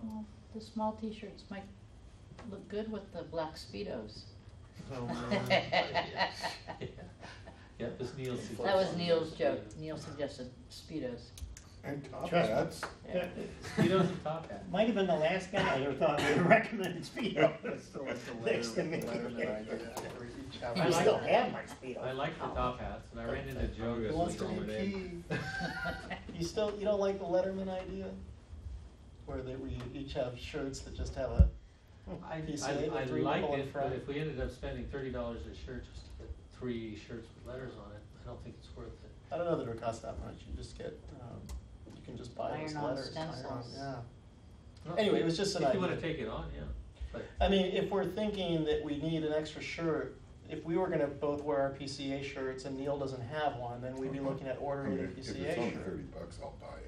Well, the small t-shirts might look good with the black Speedos. Oh, no. yeah, it was Neil's. That was suggestion. Neil's joke. Neil suggested Speedos. And top Trust me. hats. Yeah. Speedos and top hat. Might have been the last guy I ever thought would recommend Speedo. That's still like the Next to me. Letterman idea, where each have I like- still have my Speedo. I like the top hats, and I ran into Joe Who this wants week. to be key? You don't like the Letterman idea? Where we each have shirts that just have a PCA with 3 like people in it, front? but if we ended up spending $30 a shirt just to get 3 shirts with letters on it, I don't think it's worth it. I don't know that it would cost that much, you just get, you can just buy those Iron-on letters. stencils. Yeah. Anyway, it was just an If you wanna idea. take it on, yeah, but. I mean, if we're thinking that we need an extra shirt, if we were gonna both wear our PCA shirts and Neil doesn't have one, then we'd be looking at I ordering mean, a if it's PCA only shirt. $30, I'll buy it.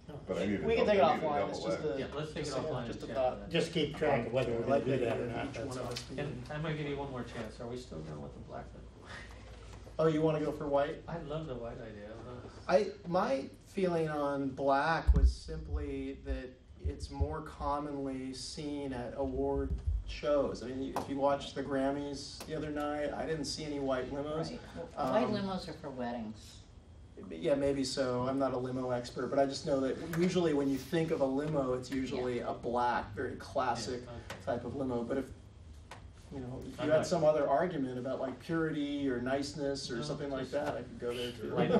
No. But I need a We can double- take it I need a offline, it's double just X. a. Yeah, let's take it just a- offline Just a and check thought. that. Just keep track of whether we're I'd gonna like do to that or get not, each one that's of all. us be- And I might give you one more chance, are we still going with the black one? Oh, you wanna go for white? I love the white idea, My feeling on black was simply that it's more commonly seen at award shows. I mean, if you watched the Grammys the other night, I didn't see any white limos. Right. Well, white Um, limos are for weddings. Yeah, maybe so. I'm not a limo expert, but I just know that usually when you think of a limo, it's usually a black, very classic Yeah, okay. type of limo. But if if I'm you had not- some other argument about like purity or niceness or No, something like just- that, I could go there too. Right.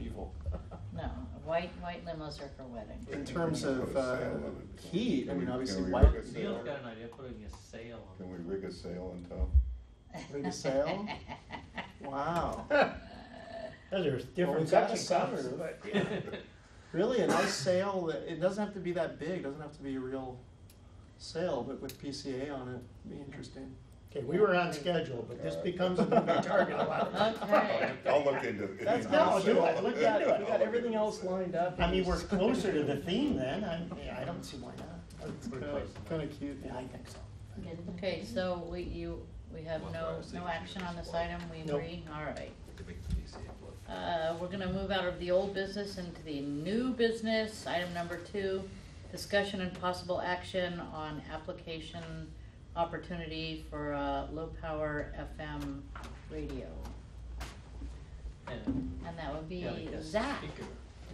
Evil. No, white limos are for weddings. In terms Can we of put a sail on it? heat, I Can mean, we- obviously can we white. rig a sail? Neil's got an idea, putting a sail on Can it. we rig a sail on top? Rig a sail? Wow. Those are Well, different we've got a suction cups, sunroof. but yeah. Really, a nice sail that, it doesn't have to be that big, doesn't have to be a real sail, but with PCA on it, it'd be interesting. Okay, we were on schedule, but this becomes a moving target a lot of times. Okay. I'll look into it. That's into no, the do sail. it, look at it, we got I'll everything look else into the lined up. I mean, we're closer to the theme then, I don't see why not. It's kinda cute. Yeah, I think so. Okay, so we have no action on this item, we Nope. agree? All right. We're gonna move out of the old business into the new business. Item number 2, discussion and possible action on application opportunity for a low-power FM radio. and that would be Yeah, the guest Zach. speaker.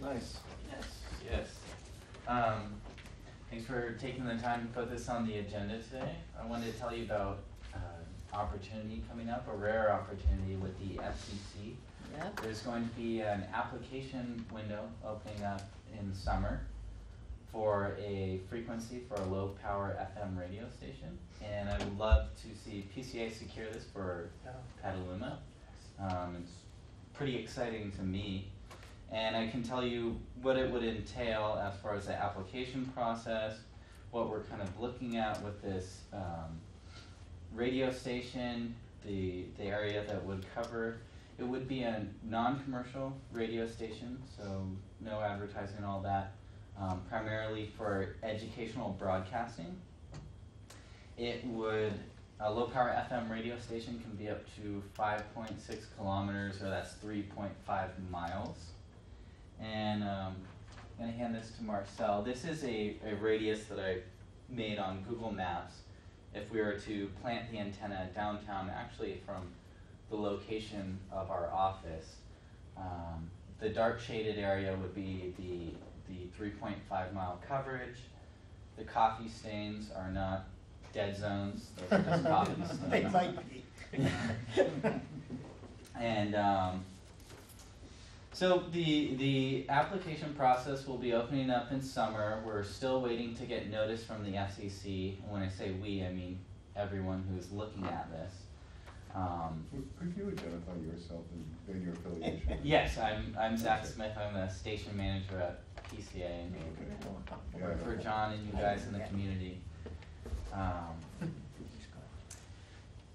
Nice. Yes. Thanks for taking the time to put this on the agenda today. I wanted to tell you about opportunity coming up, a rare opportunity with the FCC. Yep. There's going to be an application window opening up in summer for a frequency for a low power FM radio station. And I would love to see PCA secure this for Petaluma. It's pretty exciting to me. And I can tell you what it would entail as far as the application process, what we're kind of looking at with this radio station, the area that would cover. It would be a non-commercial radio station, so no advertising, all that, primarily for educational broadcasting. A low power FM radio station can be up to 5.6 kilometers, or that's 3.5 miles. And I'm going to hand this to Marcel. This is a radius that I made on Google Maps. If we were to plant the antenna downtown, actually from the location of our office, the dark shaded area would be the 3.5 mile coverage. The coffee stains are not dead zones, those are just coffee stains. They might be. And so the application process will be opening up in summer. We're still waiting to get notice from the FCC. And when I say we, I mean everyone who's looking at this. Could you identify yourself and your affiliation? Yes, I'm Zach Smith. I'm a station manager at PCA, and Okay. work for John and you guys in the community.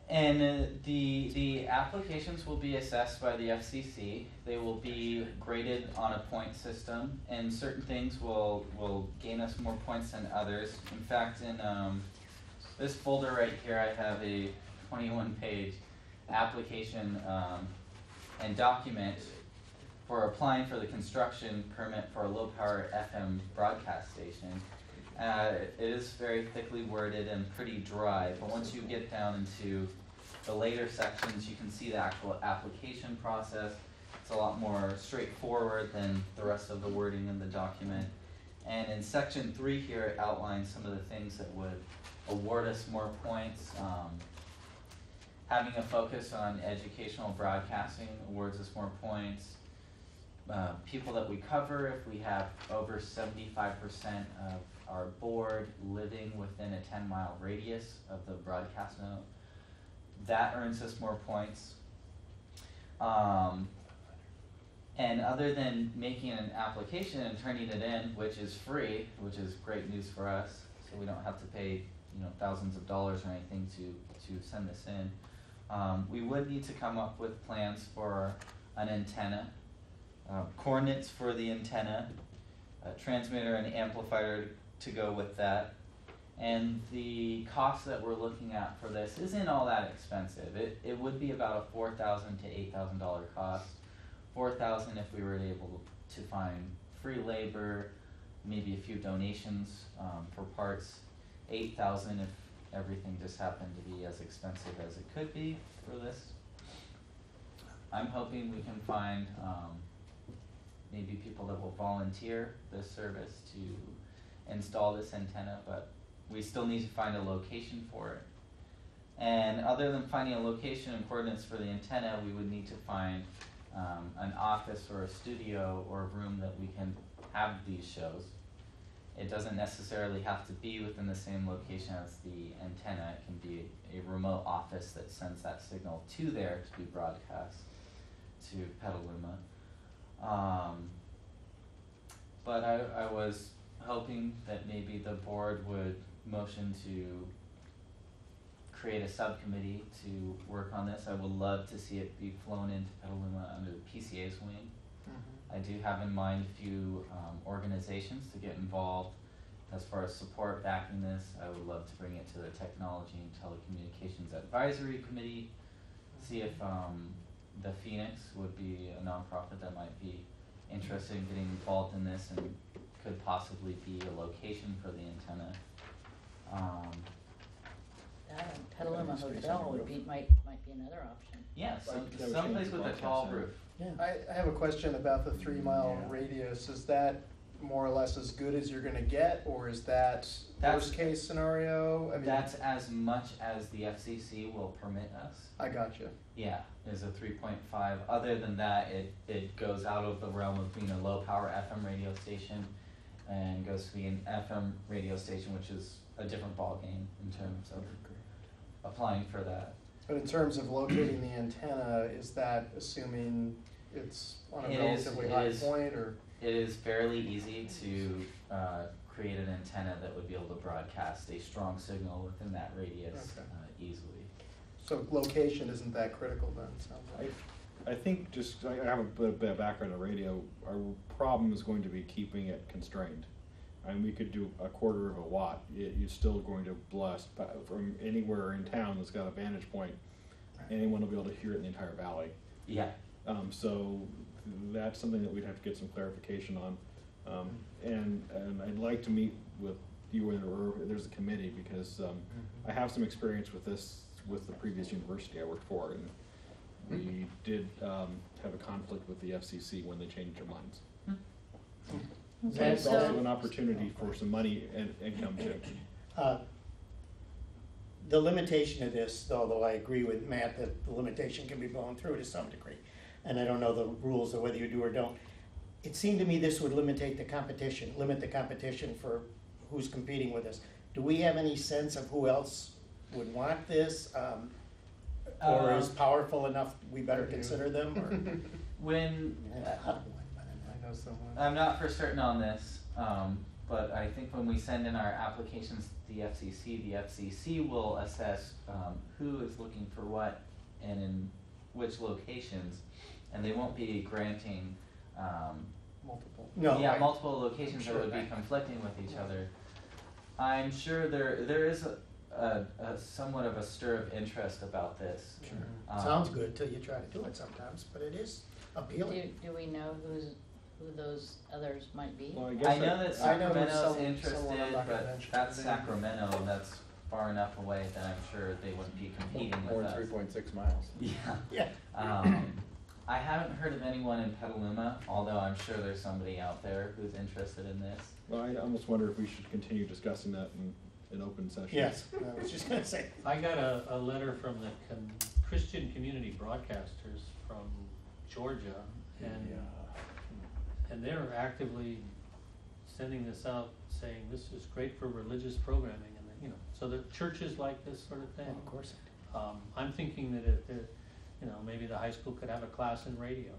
And the applications will be assessed by the FCC. They will be graded on a point system, and certain things will gain us more points than others. In fact, in this folder right here, I have a 21-page application and document for applying for the construction permit for a low-power FM broadcast station. It is very thickly worded and pretty dry, but once you get down into the later sections, you can see the actual application process. It's a lot more straightforward than the rest of the wording in the document. And in section 3 here, it outlines some of the things that would award us more points. Having a focus on educational broadcasting awards us more points. People that we cover, if we have over 75% of our board living within a 10-mile radius of the broadcast node, that earns us more points. And other than making an application and turning it in, which is free, which is great news for us, so we don't have to pay thousands of dollars or anything to send this in, we would need to come up with plans for an antenna, coordinates for the antenna, a transmitter and amplifier to go with that. And the cost that we're looking at for this isn't all that expensive. It would be about a $4,000 to $8,000 cost. $4,000 if we were able to find free labor, maybe a few donations for parts. $8,000 if everything just happened to be as expensive as it could be for this. I'm hoping we can find maybe people that will volunteer this service to install this antenna, but we still need to find a location for it. And other than finding a location and coordinates for the antenna, we would need to find an office or a studio or a room that we can have these shows. It doesn't necessarily have to be within the same location as the antenna. It can be a remote office that sends that signal to there to be broadcast to Petaluma. But I was hoping that maybe the board would motion to create a subcommittee to work on this. I would love to see it be flown into Petaluma under the PCA's wing. I do have in mind a few organizations to get involved as far as support backing this. I would love to bring it to the Technology and Telecommunications Advisory Committee, see if the Phoenix would be a nonprofit that might be interested in getting involved in this and could possibly be a location for the antenna. Petaluma Petaluma Space Hotel on the would be, roof. might be another option. Yeah, Like, some, that was someplace changed the with a broadcast tall center. roof. Yeah. I have a question about the 3 mile Yeah. radius. Is that more or less as good as you're gonna get, or is that That's- worst case scenario? I mean, That's as much as the FCC will permit us. I gotcha. Yeah, is a 3.5. Other than that, it goes out of the realm of being a low power FM radio station and goes to be an FM radio station, which is a different ballgame in terms of applying for that. But in terms of locating the antenna, is that assuming it's on a It is- relatively it high is. point, or? It is fairly easy to create an antenna that would be able to broadcast a strong signal within that radius Okay. easily. So location isn't that critical then, it sounds like. I think just, I have a bit of background on radio, our problem is going to be keeping it constrained. And we could do a quarter of a watt, you're still going to blast, but from anywhere in town that's got a vantage point, anyone will be able to hear it in the entire valley. Yeah. So that's something that we'd have to get some clarification on. And I'd like to meet with you or there's a committee, because I have some experience with this with the previous university I worked for, and we did have a conflict with the FCC when they changed their minds. Okay, It's also so, an opportunity for some money and income too. The limitation of this, although I agree with Matt that the limitation can be blown through to some degree, and I don't know the rules of whether you do or don't, it seemed to me this would limit the competition for who's competing with us. Do we have any sense of who else would want this, or is powerful enough we better consider them, or? When I know someone. I'm not for certain on this, but I think when we send in our applications to the FCC will assess who is looking for what and in which locations, and they won't be granting Multiple. No, yeah, I- multiple locations that sure would be that- conflicting with each other. I'm sure there is a somewhat of a stir of interest about this. Sounds good till you try to do it sometimes, but it is appealing. do we know who those others might be? Well, I guess I know that I know there's Sacramento's someone I'm interested, not gonna but mention that's the name. Sacramento, that's far enough away that I'm sure they wouldn't be competing More with than us. 3.6 miles. Yeah. Yeah. I haven't heard of anyone in Petaluma, although I'm sure there's somebody out there who's interested in this. Well, I almost wonder if we should continue discussing that in open session. Yes, I was just gonna say. I got a letter from the Christian Community Broadcasters from Georgia, and they're actively sending this out, saying this is great for religious programming, and so the churches like this sort of thing. Of course. I'm thinking that if maybe the high school could have a class in radio,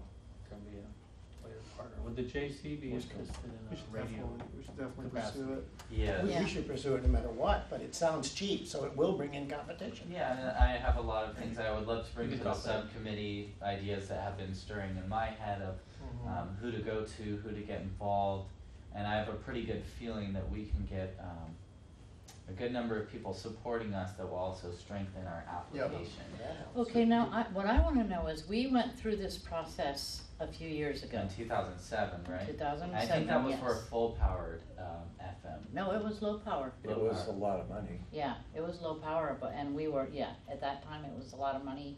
can be a way to partner. Would the JC be interested We in should a radio? definitely capacity? pursue it. Yeah. We should pursue it no matter what, but it sounds cheap, so it will bring in competition. Yeah, and I have a lot of things I would love to bring We to can the talk about it. subcommittee, ideas that have been stirring in my head of Mhm. who to go to, who to get involved, and I have a pretty good feeling that we can get a good number of people supporting us that will also strengthen our Yep. application. Okay, now, what I wanna know is, we went through this process a few years ago. In 2007, right? 2007, I think that was for a yes. full powered FM. No, it was low power. It was a lot of money. Yeah, it was low power, and we were, at that time, it was a lot of money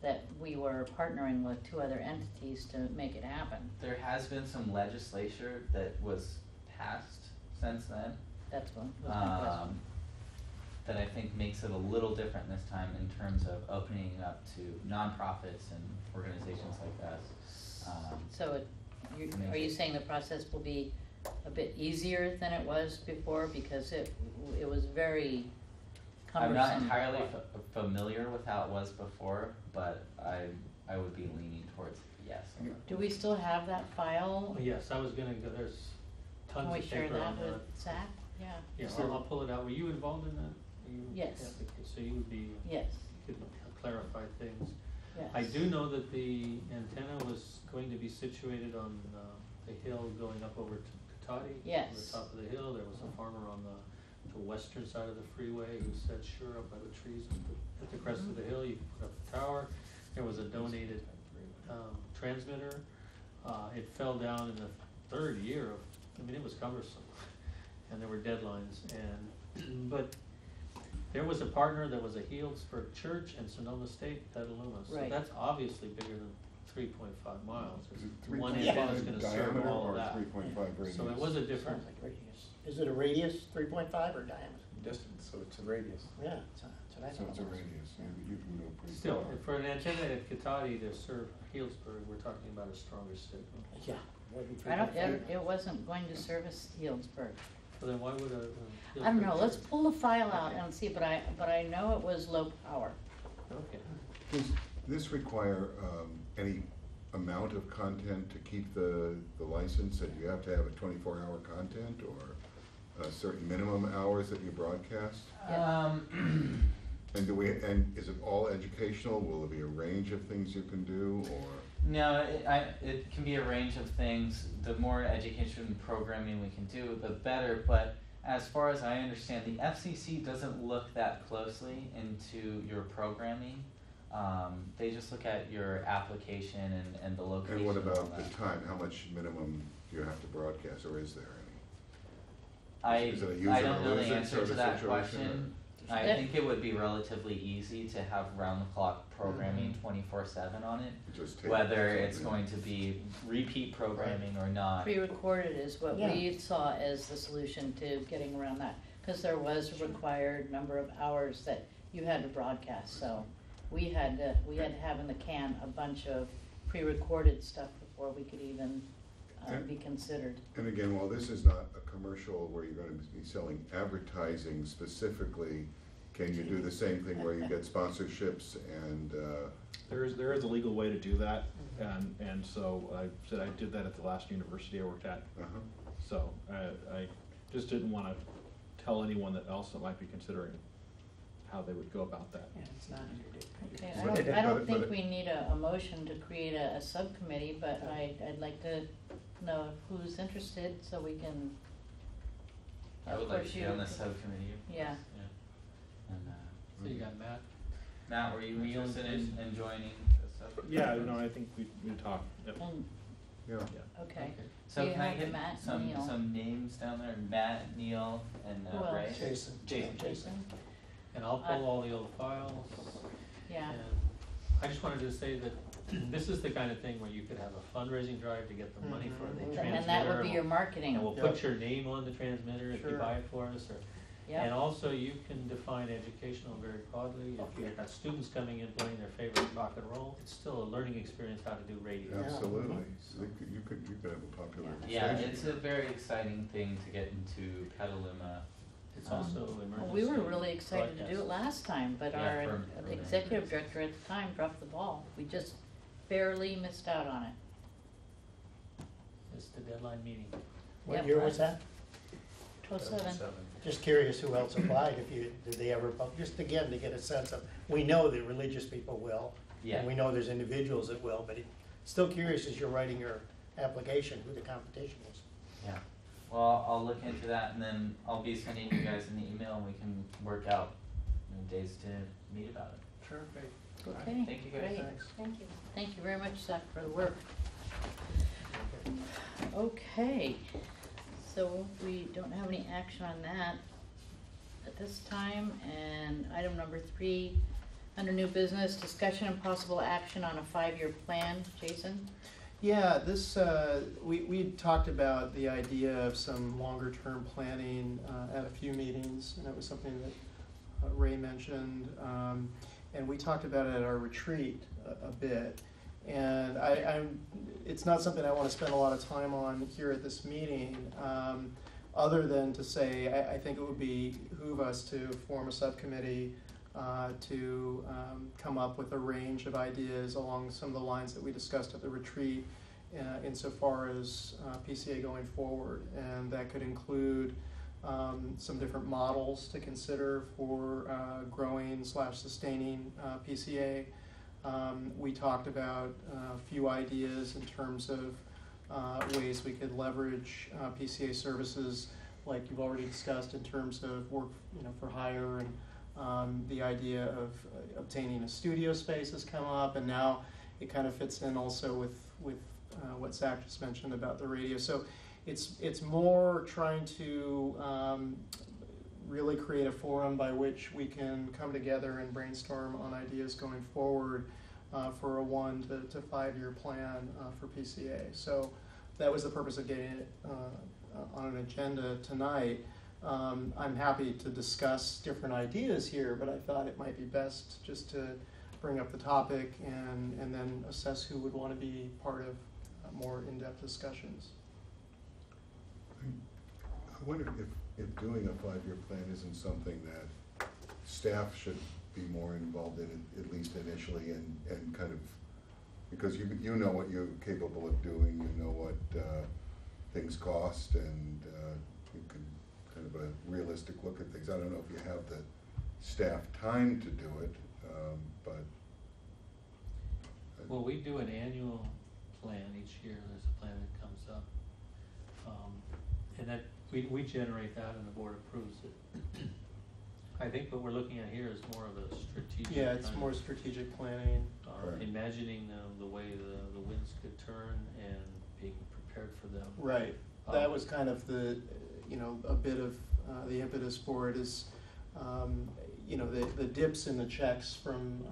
that we were partnering with 2 other entities to make it happen. There has been some legislature that was passed since then. That's one, was my question. That I think makes it a little different this time in terms of opening it up to nonprofits and organizations like us. So Make are you it- saying the process will be a bit easier than it was before, because it was very I'm cumbersome? not entirely familiar with how it was before, but I would be leaning towards yes. Do we still have that file? Oh, yes, I was gonna go, there's Can tons we of share paper that on that. with Zach? Yeah. Yeah, I'll pull it out. Were you involved in that? Were you- Yes. yeah, okay, so you would be, Yes, you could clarify things. yes. I do know that the antenna was going to be situated on the hill going up over to Cotati. Yes. On the top of the hill, there was a farmer on the western side of the freeway who said, sure, up by the trees at the crest of the hill, you can put up the tower. There was a donated transmitter. It fell down in the 3rd year it was cumbersome, and there were deadlines, but there was a partner, there was a Healdsburg Church and Sonoma State, Petaluma, so Right. that's obviously bigger than 3.5 miles. Is it One 3.5 antenna is gonna serve diameter all or of that. 3.5 radius? So it was a different, Sounds like radius. Is it a radius, 3.5 or diameter? Distance, so it's a radius. Yeah, that's what I So thought it's it a was. radius, you can go pretty still, far. for an antenna at Cotati to serve Healdsburg, we're talking about a stronger signal. Yeah. more than I don't, 3.5. it wasn't going to service Healdsburg. So then why would a Healdsburg? I don't know, let's Church- pull the file out and see, but I know it was low power. Okay. Does this require any amount of content to keep the license? That you have to have a 24-hour content or a certain minimum hours that you broadcast? And is it all educational? Will there be a range of things you can do, or? No, it can be a range of things. The more education programming we can do, the better. But as far as I understand, the FCC doesn't look that closely into your programming. They just look at your application and the location. And what and all about that. the time? How much minimum do you have to broadcast, or is there any? Is it a user I don't know the lose it answer sort to of that situation, question. I Yeah. think it would be relatively easy to have round-the-clock programming 24/7 on it, You just take whether it's something? going to be repeat programming or not. Pre-recorded is what Yeah. we saw as the solution to getting around that, because there was a required number of hours that you had to broadcast, so we had to have in the can a bunch of pre-recorded stuff before we could even be considered. And again, while this is not a commercial where you're gonna be selling advertising specifically, can you do the same thing where you get sponsorships and, There is a legal way to do that, and so I said I did that at the last university I worked at. uh-huh. So I just didn't wanna tell anyone that else that might be considering how they would go about that. Yeah, it's not interdicted. Okay, But- I don't but- think but- we need a motion to create a subcommittee, but I'd like to know who's interested, so we can. I would of like course to be you- on the subcommittee. Yeah. And, So you got Matt? Matt, were you Neil and interested in Jason? joining the subcommittee? Yeah, no, I think we talked, yep. And, Yeah. okay, So you can I have get Matt, some, Neil. some names down there? Matt, Neil, and Who else? Ray? Jason. Jason, And I'll pull all the old files. yeah. And I just wanted to say that this is the kind of thing where you could have a fundraising drive to get the money for the Mhm. transmitter. And that would be your marketing. And we'll Yeah. put your name on the transmitter if you Sure. buy it for us, or, Yeah. and also you can define educational very broadly. If you've got students coming in playing their favorite rock and roll, it's still a learning experience how to do radio. Absolutely. So you could have a popular Yeah, station. it's a very exciting thing to get into Petaluma. It's also emergency. Well, we were really excited to do it broadcast. last time, but Yeah, our for executive emergencies. director at the time dropped the ball. We just barely missed out on it. It's the deadline meeting. What Yep. year was that? 07. Just curious who else applied, did they ever, just again, to get a sense of, we know that religious people will. Yeah. And we know there's individuals that will, but still curious as you're writing your application, who the competition is. Yeah. Well, I'll look into that, and then I'll be sending you guys an email, and we can work out days to meet about it. Sure, great. Okay, Thank you, guys. great. Thanks. Thank you. Thank you very much, Zach, for the work. Okay, so we don't have any action on that at this time. And item number 3, under new business, discussion and possible action on a 5-year plan. Jason? Yeah, this, we talked about the idea of some longer-term planning at a few meetings, and it was something that Ray mentioned. And we talked about it at our retreat a bit. And it's not something I want to spend a lot of time on here at this meeting, other than to say I think it would behoove us to form a subcommittee to come up with a range of ideas along some of the lines that we discussed at the retreat insofar as PCA going forward. And that could include some different models to consider for growing/sustaining PCA. We talked about a few ideas in terms of ways we could leverage PCA services, like you've already discussed, in terms of work, for hire, and the idea of obtaining a studio space has come up, and now it kind of fits in also with what Zach just mentioned about the radio. So it's more trying to really create a forum by which we can come together and brainstorm on ideas going forward for a 1 to 5 year plan for PCA. So that was the purpose of getting it on an agenda tonight. I'm happy to discuss different ideas here, but I thought it might be best just to bring up the topic and then assess who would want to be part of more in-depth discussions. I wonder if doing a 5-year plan isn't something that staff should be more involved in, at least initially, and kind of, because you know what you're capable of doing, you know what things cost, and you can kind of a realistic look at things. I don't know if you have the staff time to do it, but. Well, we do an annual plan each year. There's a plan that comes up. And that we generate that and the board approves it. I think what we're looking at here is more of a strategic. Yeah, it's kind more of, strategic planning. Right. Imagining the way the winds could turn and being prepared for them. Right. That was kind of the, a bit of the impetus for it is, the dips in the checks from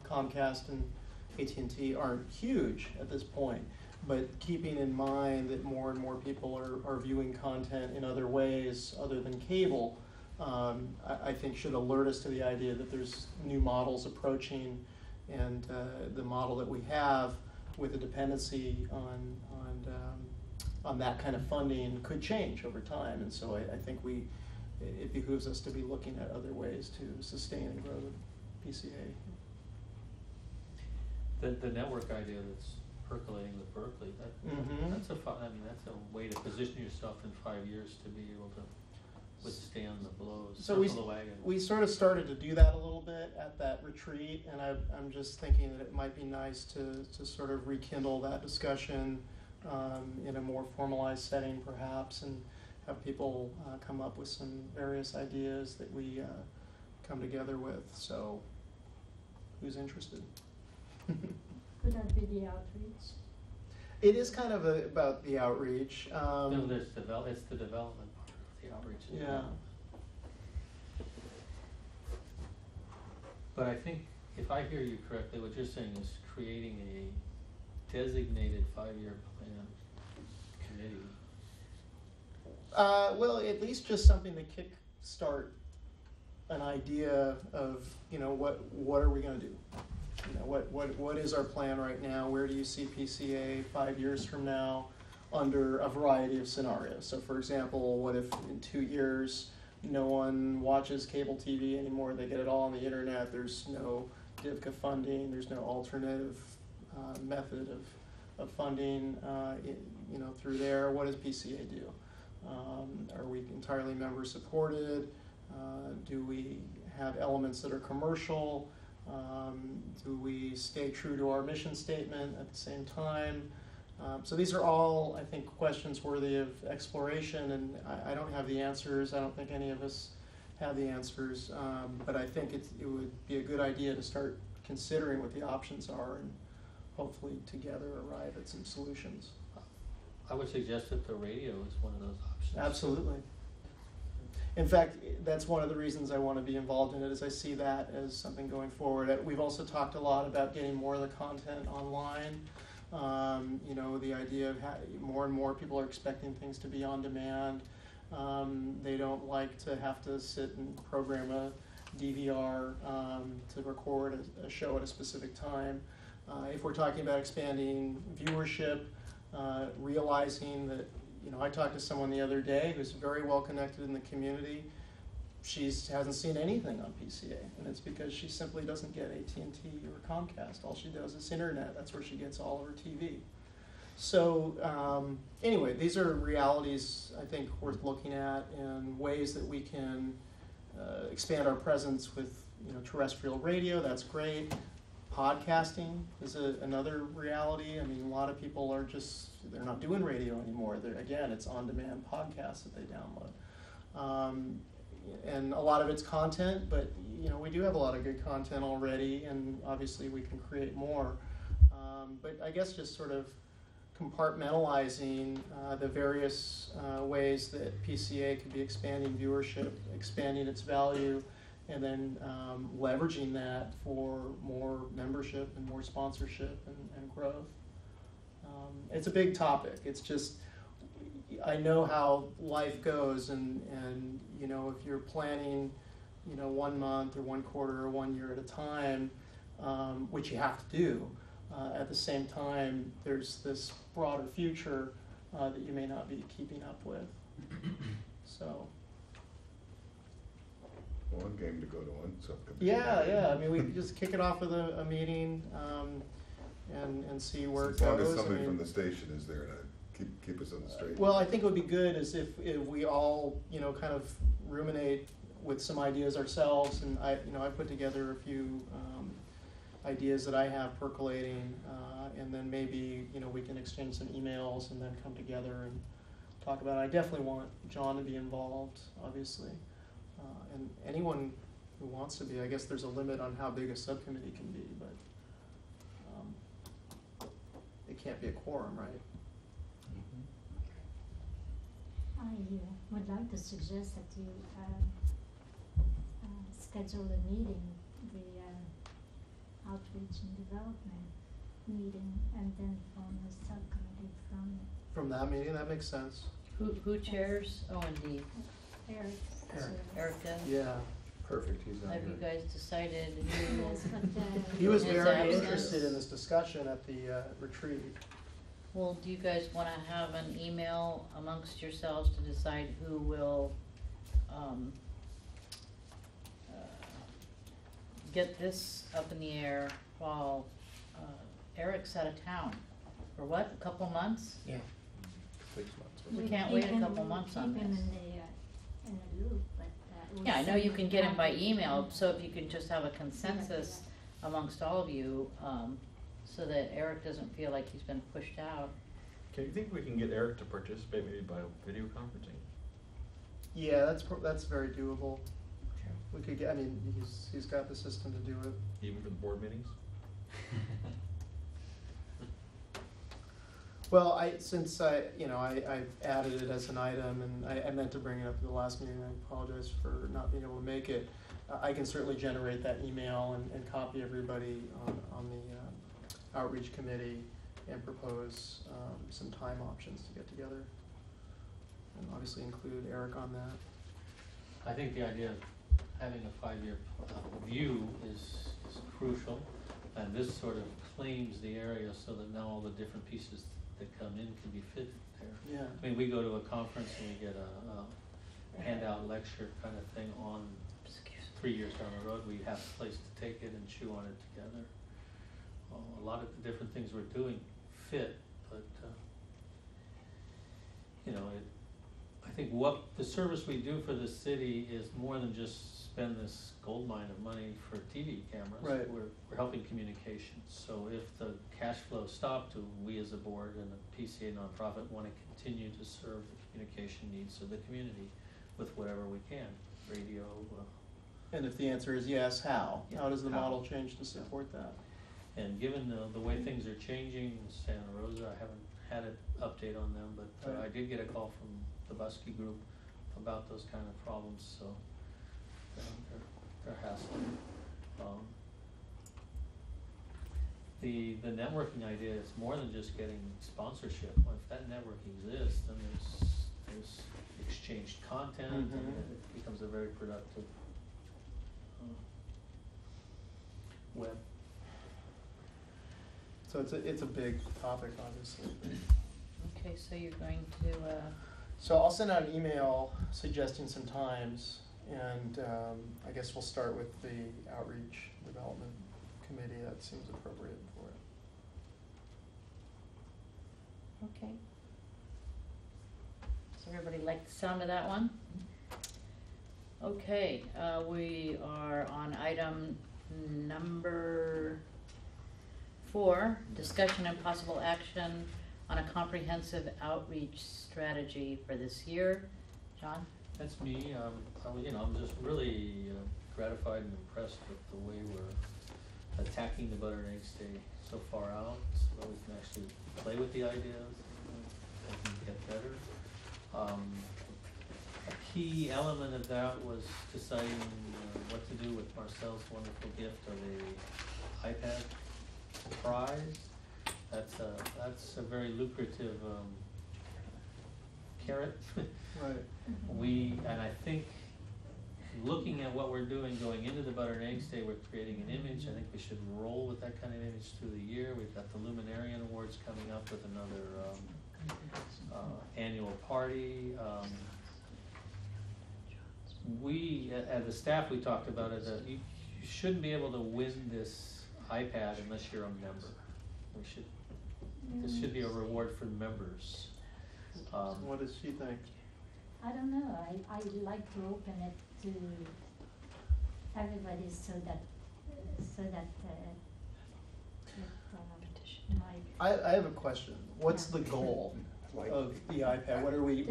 Comcast and AT&T aren't huge at this point, but keeping in mind that more and more people are viewing content in other ways other than cable, I think should alert us to the idea that there's new models approaching, and the model that we have with a dependency on that kind of funding could change over time, and so I think it behooves us to be looking at other ways to sustain and grow the PCA. The network idea that's percolating with Berkeley, that's a way to position yourself in 5 years to be able to withstand the blows. So circle the wagon. we sort of started to do that a little bit at that retreat, and I'm just thinking that it might be nice to sort of rekindle that discussion in a more formalized setting perhaps, and have people come up with some various ideas that we come together with. So who's interested? Could that be the outreach? It is kind of about the outreach. No, it's the development part of the outreach. Yeah. But I think, if I hear you correctly, what you're saying is creating a designated 5-year plan committee. Well, at least just something to kickstart an idea of, what are we going to do? What is our plan right now? Where do you see PCA 5 years from now under a variety of scenarios? So, for example, what if in 2 years no one watches cable TV anymore? They get it all on the internet. There's no DIVCA funding. There's no alternative method of funding, through there. What does PCA do? Are we entirely member supported? Do we have elements that are commercial? Do we stay true to our mission statement at the same time? So these are all, I think, questions worthy of exploration, and I don't have the answers. I don't think any of us have the answers, but I think it would be a good idea to start considering what the options are and hopefully together arrive at some solutions. I would suggest that the radio is one of those options. Absolutely. In fact, that's one of the reasons I want to be involved in it, is I see that as something going forward. We've also talked a lot about getting more of the content online. The idea of more and more people are expecting things to be on demand. They don't like to have to sit and program a DVR to record a show at a specific time. If we're talking about expanding viewership, realizing that, I talked to someone the other day who's very well connected in the community. She hasn't seen anything on PCA, and it's because she simply doesn't get AT&T or Comcast. All she does is internet. That's where she gets all of her TV. So anyway, these are realities I think worth looking at, and ways that we can expand our presence with terrestrial radio. That's great. Podcasting is another reality. I mean, a lot of people are they're not doing radio anymore. Again, it's on-demand podcasts that they download. And a lot of it's content, but we do have a lot of good content already, and obviously we can create more. But I guess just sort of compartmentalizing the various ways that PCA could be expanding viewership, expanding its value, and then leveraging that for more membership and more sponsorship and growth. It's a big topic. It's just, I know how life goes, and you know, if you're planning, you know, 1 month or 1 quarter or 1 year at a time, which you have to do, at the same time, there's this broader future that you may not be keeping up with. So. One game to go to one subcommittee. Yeah. I mean, we could just kick it off with a meeting and see where it As long goes. as somebody I mean, from the station is there to keep us on the straight. well, I think it would be good is if we all, you know, kind of ruminate with some ideas ourselves, and I put together a few ideas that I have percolating, and then maybe, you know, we can exchange some emails and then come together and talk about it. I definitely want John to be involved, obviously, and anyone who wants to be. I guess there's a limit on how big a subcommittee can be, but it can't be a quorum, right? I would like to suggest that you schedule a meeting, the outreach and development meeting, and then form a subcommittee from From that meeting, that makes sense. Who chairs O&D? Eric. Eric does? Yeah. Perfect, he's on Have you here. guys decided who? Yes, but He was His very absence. interested in this discussion at the retreat. Well, do you guys wanna have an email amongst yourselves to decide who will, get this up in the air while, Eric's out of town? For what, a couple months? Yeah. 6 months. We can't wait a couple months on Keep him this. in the loop, but. we'll Yeah, I know send you him can get him by copies. email, so if you can just have a consensus amongst all of you, so that Eric doesn't feel like he's been pushed out. Do you think we can get Eric to participate maybe by video conferencing? Yeah, that's very doable. We could get, I mean, he's got the system to do it. Even for the board meetings? Well, since I've added it as an item, and I meant to bring it up at the last meeting, I apologize for not being able to make it. I can certainly generate that email and copy everybody on the outreach committee and propose some time options to get together. And obviously include Eric on that. I think the idea of having a 5-year view is crucial, and this sort of claims the area so that now all the different pieces that come in can be fit there. Yeah. I mean, we go to a conference and we get a handout lecture kind of thing on 3 years down the road. We have a place to take it and chew on it together. A lot of the different things we're doing fit, but I think what the service we do for the city is more than just spend this gold mine of money for TV cameras. Right. We're helping communications. So if the cash flow stopped, we as a board and a PCA nonprofit want to continue to serve the communication needs of the community with whatever we can, radio. And if the answer is yes, how? Yeah, How does the how? model change to support that? And given the way things are changing in Santa Rosa, I haven't had an update on them, but I did get a call from the Busky group about those kind of problems, so they're hassling. The networking idea is more than just getting sponsorship. If that network exists, then there's exchanged content, and it becomes a very productive web. So it's a big topic, obviously. Okay, so you're going to, So I'll send out an email suggesting some times, and I guess we'll start with the outreach development committee. That seems appropriate for it. okay. Does everybody like the sound of that one? Okay, we are on item number 4, discussion and possible action on a comprehensive outreach strategy for this year. John? That's me. I'm just really gratified and impressed with the way we're attacking the butter and egg stay so far out, so we can actually play with the ideas and get better. A key element of that was deciding what to do with Marcel's wonderful gift of a iPad prize. That's a very lucrative carrot. Right. And I think, looking at what we're doing going into the Butter and Eggs Day, we're creating an image. I think we should roll with that kind of image through the year. We've got the Luminarian Awards coming up with another annual party. We, as a staff, we talked about it, that you shouldn't be able to win this iPad unless you're a member. This should be a reward for members. So what does she think? I don't know, I'd like to open it to everybody so that I have a question. What's Yeah. the goal of the iPad? What are we?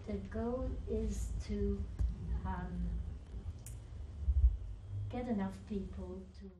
The goal is to get enough people to